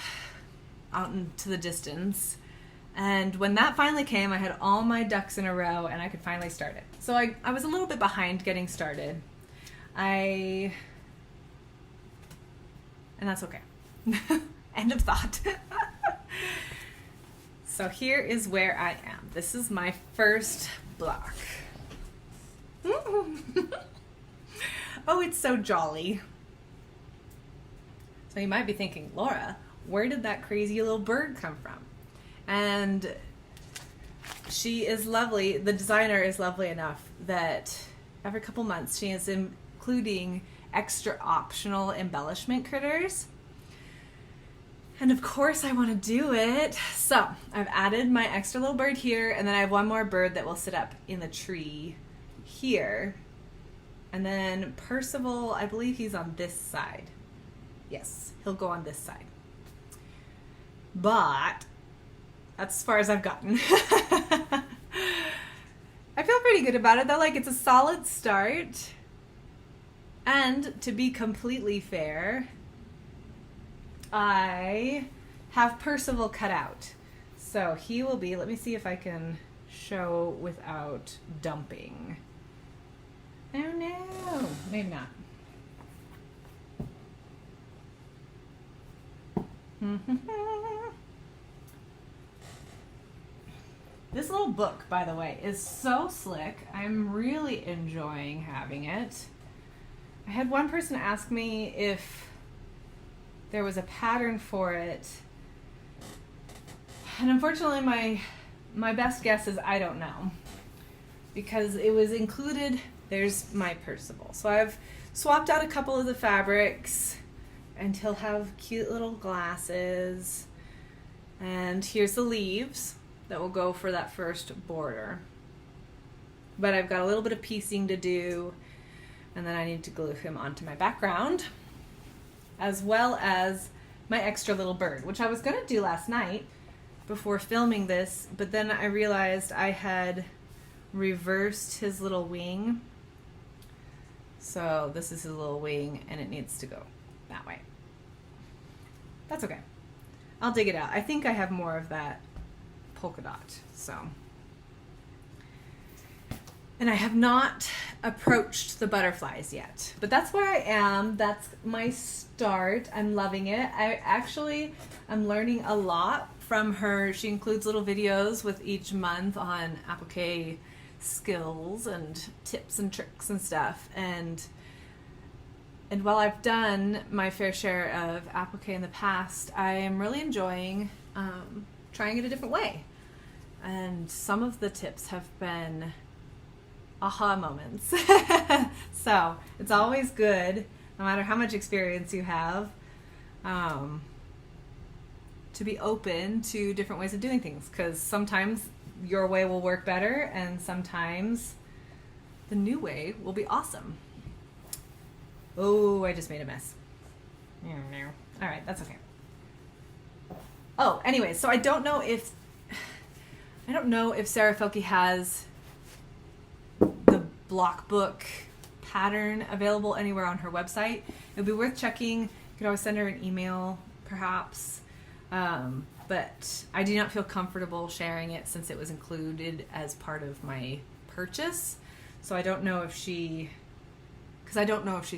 out into the distance. And when that finally came, I had all my ducks in a row and I could finally start it. So I was a little bit behind getting started. And that's okay. End of thought. So here is where I am. This is my first block. Oh, it's so jolly. So you might be thinking, Laura, where did that crazy little bird come from? And she is lovely. The designer is lovely enough that every couple months she is including extra optional embellishment critters. And of course I want to do it. So I've added my extra little bird here, and then I have one more bird that will sit up in the tree here. And then Percival, I believe he's on this side. Yes, he'll go on this side. But that's as far as I've gotten. I feel pretty good about it though. Like, it's a solid start. And to be completely fair, I have Percival cut out. So he will be, let me see if I can show without dumping. Oh no, maybe not. This little book, by the way, is so slick. I'm really enjoying having it. I had one person ask me if there was a pattern for it, and unfortunately my best guess is I don't know, because it was included. There's my Percival. So I've swapped out a couple of the fabrics, and he'll have cute little glasses, and here's the leaves that will go for that first border. But I've got a little bit of piecing to do, and then I need to glue him onto my background, as well as my extra little bird, which I was going to do last night before filming this, but then I realized I had reversed his little wing. So this is his little wing, and it needs to go that way. That's okay. I'll dig it out. I think I have more of that polka dot, so. And I have not approached the butterflies yet, but that's where I am. That's my start. I'm loving it. I'm learning a lot from her. She includes little videos with each month on applique skills and tips and tricks and stuff. And while I've done my fair share of applique in the past, I am really enjoying trying it a different way. And some of the tips have been aha moments. So it's always good, no matter how much experience you have, to be open to different ways of doing things, because sometimes your way will work better and sometimes the new way will be awesome. Oh, I just made a mess. All right, that's okay. Oh, anyway, so I don't know if Sarah Fielke has the block book pattern available anywhere on her website. It would be worth checking. You could always send her an email, perhaps. But I do not feel comfortable sharing it since it was included as part of my purchase. So I don't know if she's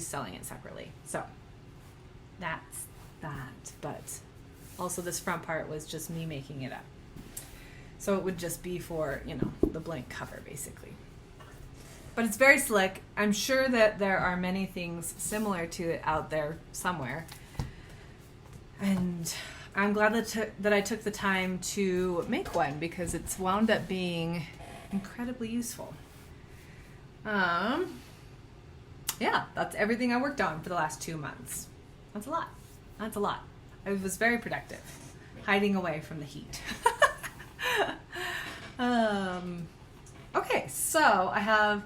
selling it separately. So that's that. But also this front part was just me making it up. So it would just be for, the blank cover basically. But it's very slick. I'm sure that there are many things similar to it out there somewhere. And I'm glad that I took the time to make one, because it's wound up being incredibly useful. Yeah, that's everything I worked on for the last 2 months. That's a lot. It was very productive, hiding away from the heat. Okay, so I have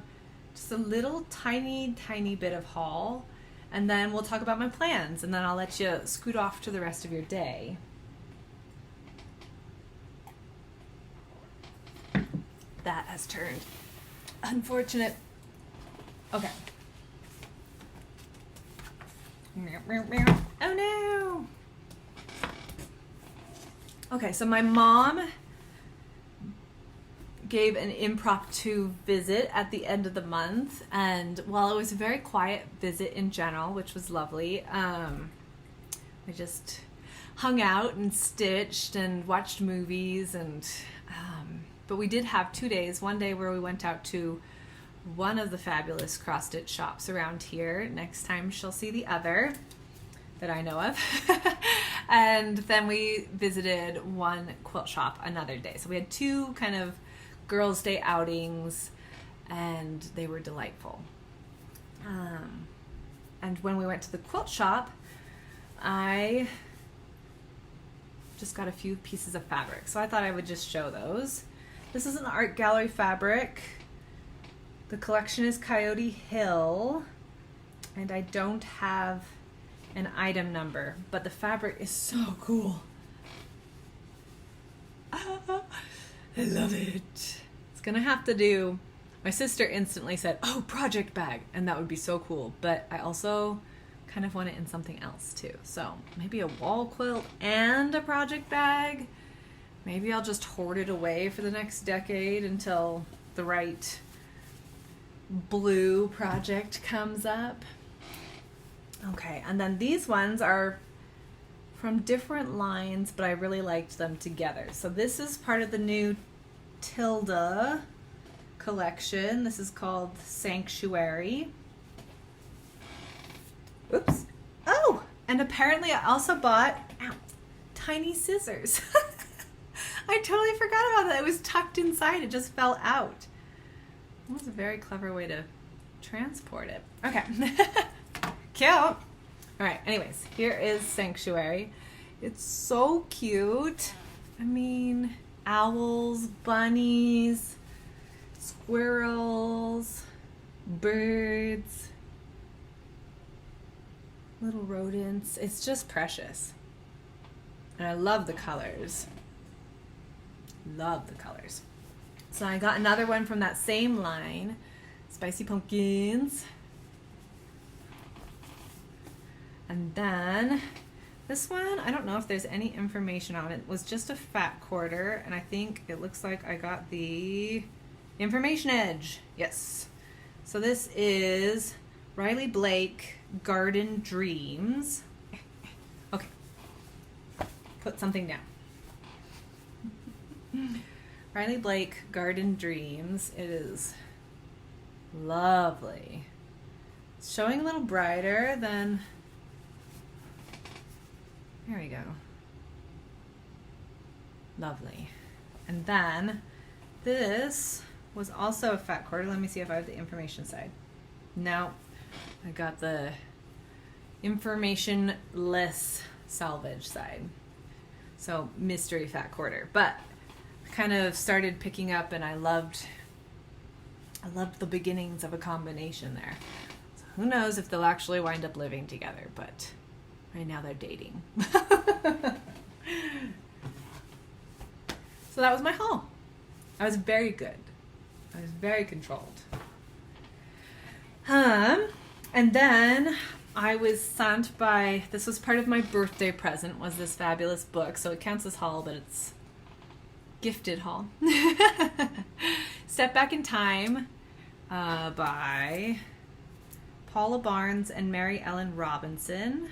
just a little tiny bit of haul, and then we'll talk about my plans, and then I'll let you scoot off to the rest of your day. That has turned unfortunate. Okay. Oh no! Okay, so my mom gave an impromptu visit at the end of the month, and while it was a very quiet visit in general, which was lovely, we just hung out and stitched and watched movies, and but we did have 2 days. One day where we went out to one of the fabulous cross-stitch shops around here. Next time she'll see the other that I know of. And then we visited one quilt shop another day. So we had 2 kind of girls' day outings, and they were delightful. And when we went to the quilt shop, I just got a few pieces of fabric. So I thought I would just show those. This is an art gallery fabric. The collection is Coyote Hill, and I don't have an item number, but the fabric is so cool. I love it. It's gonna have to do. My sister instantly said, "Oh, project bag," and that would be so cool. But I also kind of want it in something else too. So maybe a wall quilt and a project bag. Maybe I'll just hoard it away for the next decade until the right blue project comes up. Okay, and then these ones are from different lines, but I really liked them together. So this is part of the new Tula collection. This is called Sanctuary. Oops. Oh, and apparently I also bought tiny scissors. I totally forgot about that. It was tucked inside. It just fell out. That was a very clever way to transport it. Okay. Cute. All right. Anyways, here is Sanctuary. It's so cute. I mean, owls, bunnies, squirrels, birds, little rodents. It's just precious. And I love the colors. Love the colors. So I got another one from that same line, Spicy Pumpkins. And then This one, I don't know if there's any information on it. It was just a fat quarter, and I think it looks like I got the information edge. Yes. So this is Riley Blake Garden Dreams. Okay. Put something down. Riley Blake Garden Dreams. It is lovely. It's showing a little brighter than... There we go. Lovely. And then this was also a fat quarter. Let me see if I have the information side. No, I got the information-less salvage side. So mystery fat quarter. But I kind of started picking up, and I loved the beginnings of a combination there. So who knows if they'll actually wind up living together, but right now they're dating. So that was my haul. I was very good. I was very controlled. And then I was sent by, this was part of my birthday present, was this fabulous book. So it counts as haul, but it's gifted haul. Step Back in Time by Paula Barnes and Mary Ellen Robinson.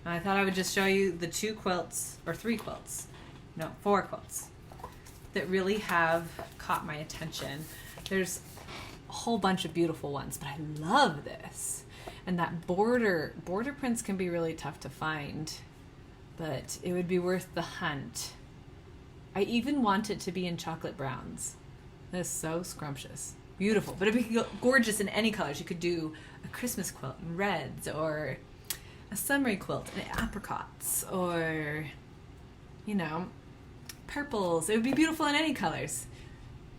I thought I would just show you the 4 quilts that really have caught my attention. There's a whole bunch of beautiful ones, but I love this. And that border prints can be really tough to find, but it would be worth the hunt. I even want it to be in chocolate browns. That is so scrumptious. Beautiful, but it'd be gorgeous in any colors. You could do a Christmas quilt in reds, or a summery quilt in apricots, or, you know, purples. It would be beautiful in any colors.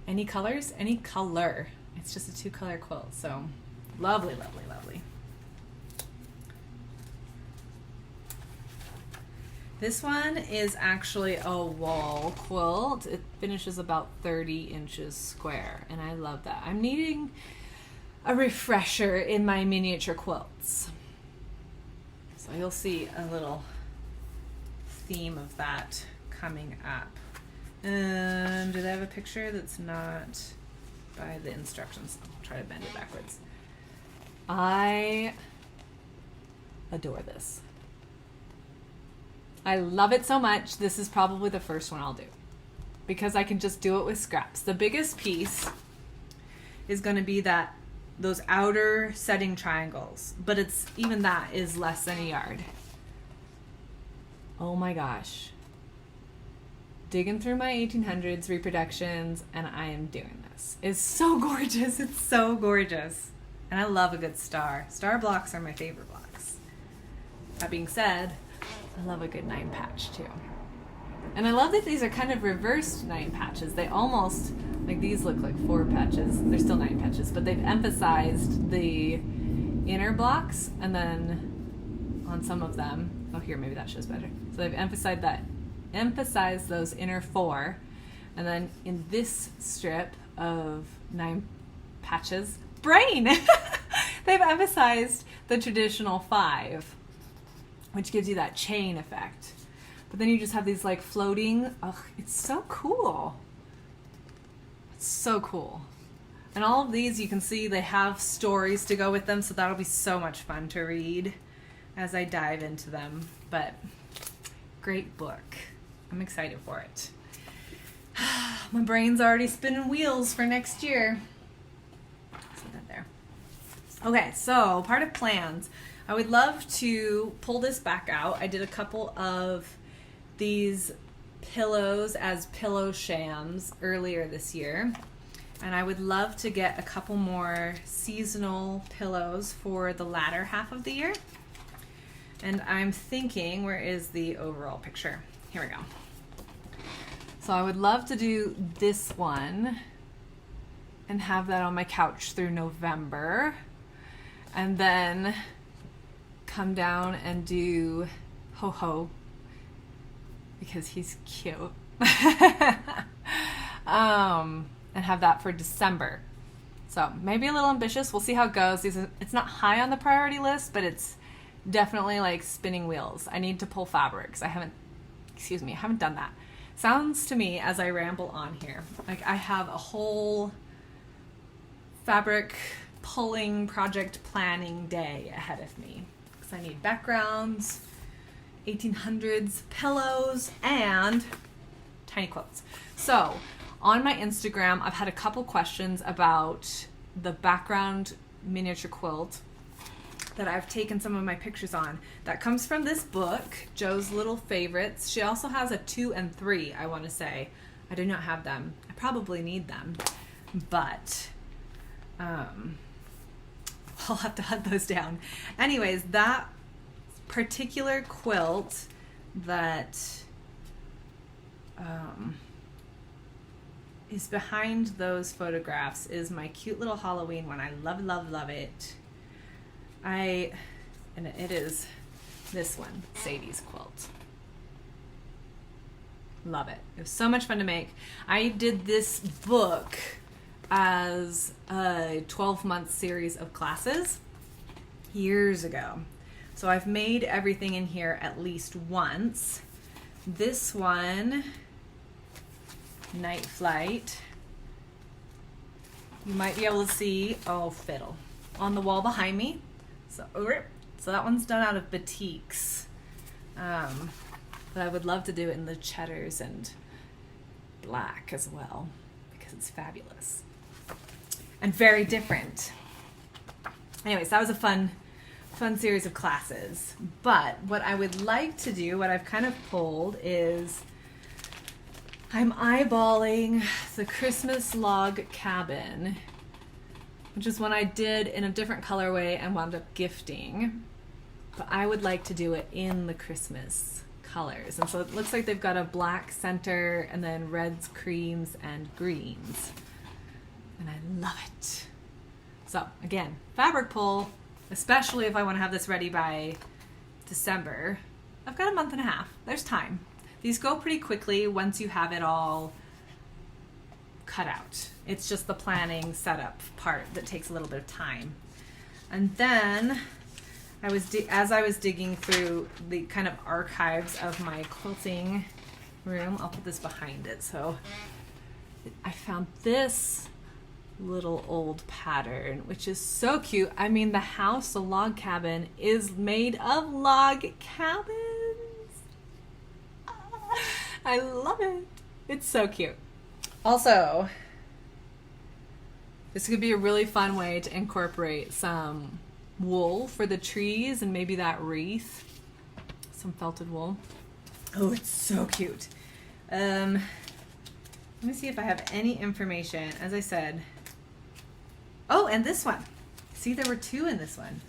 Any colors? Any color. It's just a 2-color quilt. So lovely, lovely, lovely. This one is actually a wall quilt. It finishes about 30 inches square, and I love that. I'm needing a refresher in my miniature quilts. So you'll see a little theme of that coming up. Do they have a picture that's not by the instructions? I'll try to bend it backwards. I adore this. I love it so much. This is probably the first one I'll do because I can just do it with scraps. The biggest piece is going to be those outer setting triangles, but even that is less than a yard. Oh my gosh. Digging through my 1800s reproductions, and I am doing this. It's so gorgeous. It's so gorgeous. And I love a good star. Star blocks are my favorite blocks. That being said, I love a good 9 patch too. And I love that these are kind of reversed 9 patches. They almost, like these look like 4 patches. They're still 9 patches, but they've emphasized the inner blocks, and then on some of them, oh here, maybe that shows better. So they've emphasized those inner 4, and then in this strip of 9 patches, brain! They've emphasized the traditional 5, which gives you that chain effect. But then you just have these like floating, it's so cool. It's so cool. And all of these, you can see they have stories to go with them, so that'll be so much fun to read as I dive into them. But great book. I'm excited for it. My brain's already spinning wheels for next year. Set that there. Okay, so part of plans. I would love to pull this back out. I did a couple of these pillows as pillow shams earlier this year. And I would love to get a couple more seasonal pillows for the latter half of the year. And I'm thinking, where is the overall picture? Here we go. So I would love to do this one and have that on my couch through November. And then come down and do Ho-Ho because he's cute. And have that for December. So maybe a little ambitious. We'll see how it goes. It's not high on the priority list, but it's definitely like spinning wheels. I need to pull fabrics. I haven't done that. Sounds to me, as I ramble on here, like I have a whole fabric pulling project planning day ahead of me. Because I need backgrounds, 1800s pillows, and tiny quilts. So on my Instagram, I've had a couple questions about the background miniature quilt that I've taken some of my pictures on. That comes from this book, Joe's Little Favorites. She also has a 2 and 3, I want to say. I do not have them. I probably need them, but I'll have to hunt those down. Anyways, that particular quilt that is behind those photographs is my cute little Halloween one. I love, love, love it. And it is this one, Sadie's quilt. Love it. It was so much fun to make. I did this book as a 12-month series of classes years ago. So I've made everything in here at least once. This one, Night Flight, you might be able to see, oh fiddle, on the wall behind me. So that one's done out of batiks. But I would love to do it in the cheddars and black as well, because it's fabulous and very different. Anyways, that was a fun series of classes. But what I would like to do, what I've kind of pulled, is I'm eyeballing the Christmas log cabin, which is one I did in a different colorway and wound up gifting. But I would like to do it in the Christmas colors. And so it looks like they've got a black center and then reds, creams, and greens. And I love it. So again, fabric pull, especially if I want to have this ready by December. I've got a month and a half. There's time. These go pretty quickly once you have it all cut out. It's just the planning setup part that takes a little bit of time. And then as I was digging through the kind of archives of my quilting room, I'll put this behind it. So I found this little old pattern, which is so cute. I mean, the house, the log cabin, is made of log cabins. I love it. It's so cute. Also, this could be a really fun way to incorporate some wool for the trees and maybe that wreath. Some felted wool. Oh, it's so cute. Let me see if I have any information. As I said, oh, and this one. See, there were 2 in this one.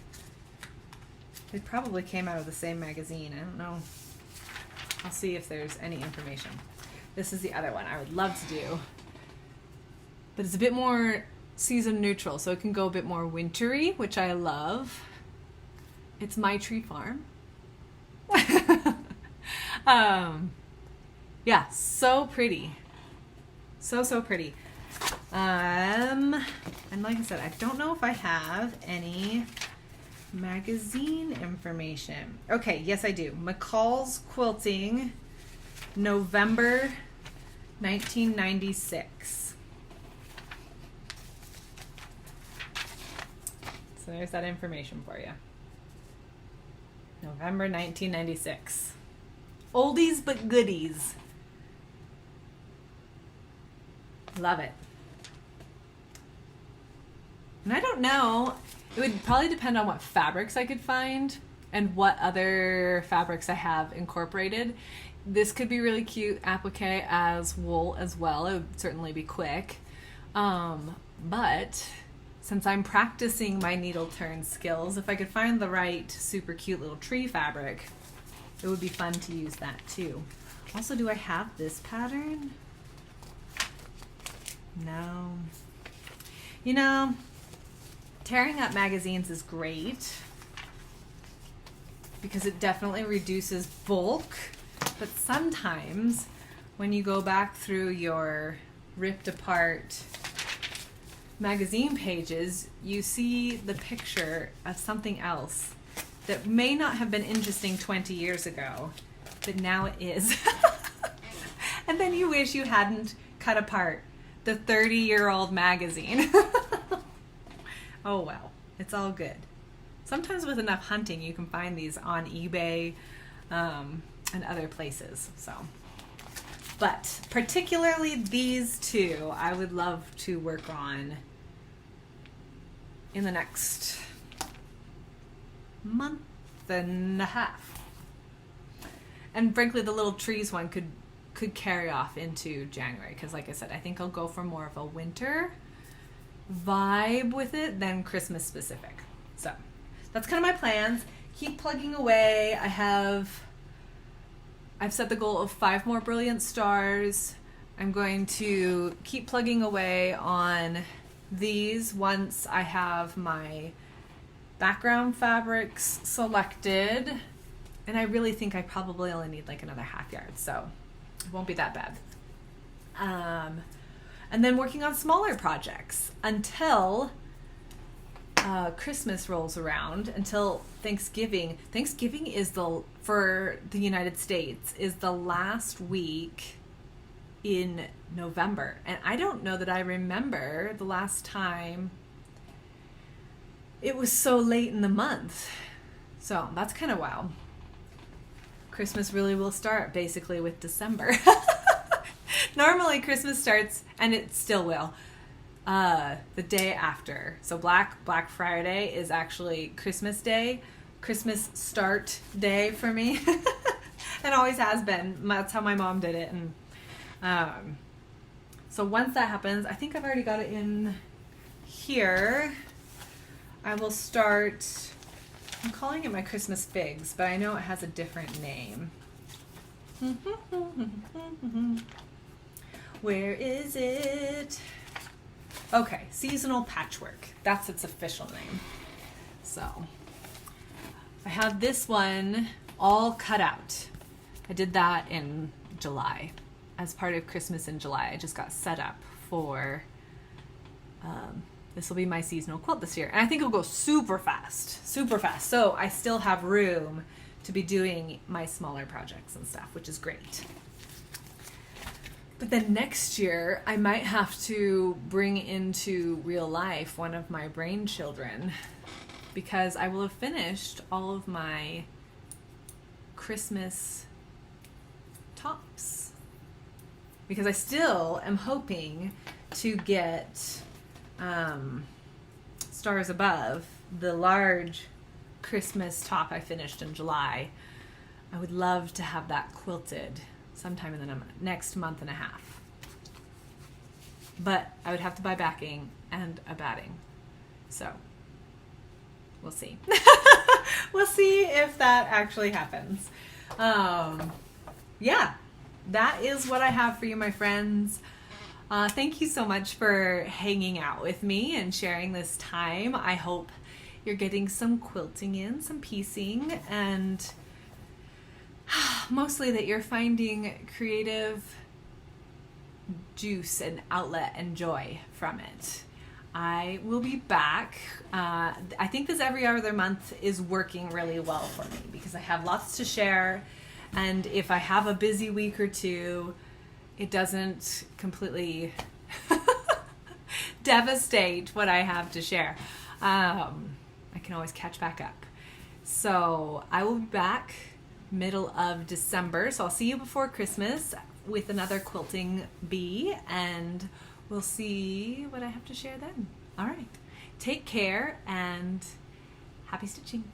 They probably came out of the same magazine. I don't know. I'll see if there's any information. This is the other one I would love to do. But it's a bit more season neutral, so it can go a bit more wintry, which I love. It's My Tree Farm. Yeah, so pretty. So pretty. And like I said, I don't know if I have any magazine information. Okay, yes I do. McCall's Quilting, November 1996. So there's that information for you. November 1996. Oldies but goodies. Love it. And I don't know, it would probably depend on what fabrics I could find and what other fabrics I have incorporated. This could be really cute applique as wool as well. It would certainly be quick. But since I'm practicing my needle turn skills, if I could find the right super cute little tree fabric, it would be fun to use that too. Also, do I have this pattern? No. You know, tearing up magazines is great because it definitely reduces bulk, but sometimes when you go back through your ripped apart magazine pages, you see the picture of something else that may not have been interesting 20 years ago, but now it is. And then you wish you hadn't cut apart the 30-year-old magazine. Oh well, it's all good. Sometimes with enough hunting, you can find these on eBay and other places. So, but particularly these two, I would love to work on in the next month and a half. And frankly, the little trees one could carry off into January, because like I said, I think I'll go for more of a winter vibe with it than Christmas specific. So that's kind of my plans. Keep plugging away. I've set the goal of 5 more brilliant stars. I'm going to keep plugging away on these once I have my background fabrics selected. And I really think I probably only need like another half yard, so it won't be that bad. And then working on smaller projects until Christmas rolls around, until Thanksgiving. Thanksgiving is for the United States, is the last week in November. And I don't know that I remember the last time it was so late in the month. So that's kind of wild. Christmas really will start basically with December. Normally Christmas starts, and it still will, the day after. So Black Friday is actually Christmas Day, Christmas start day for me. And always has been. That's how my mom did it. And so once that happens, I think I've already got it in here. I will start, I'm calling it my Christmas figs, but I know it has a different name. Where is it? Okay, seasonal patchwork. That's its official name. So I have this one all cut out. I did that in July. As part of Christmas in July, I just got set up for, this will be my seasonal quilt this year. And I think it'll go super fast, super fast. So I still have room to be doing my smaller projects and stuff, which is great. But then next year, I might have to bring into real life one of my brain children, because I will have finished all of my Christmas tops. Because I still am hoping to get Stars Above, the large Christmas top I finished in July. I would love to have that quilted sometime in the next month and a half. But I would have to buy backing and a batting. So we'll see. We'll see if that actually happens. Yeah, that is what I have for you, my friends. Thank you so much for hanging out with me and sharing this time. I hope you're getting some quilting in, some piecing, and mostly that you're finding creative juice and outlet and joy from it. I will be back. I think this every other month is working really well for me because I have lots to share, and if I have a busy week or two, it doesn't completely devastate what I have to share. I can always catch back up. So I will be back middle of December. So I'll see you before Christmas with another quilting bee, and we'll see what I have to share then. All right. Take care and happy stitching.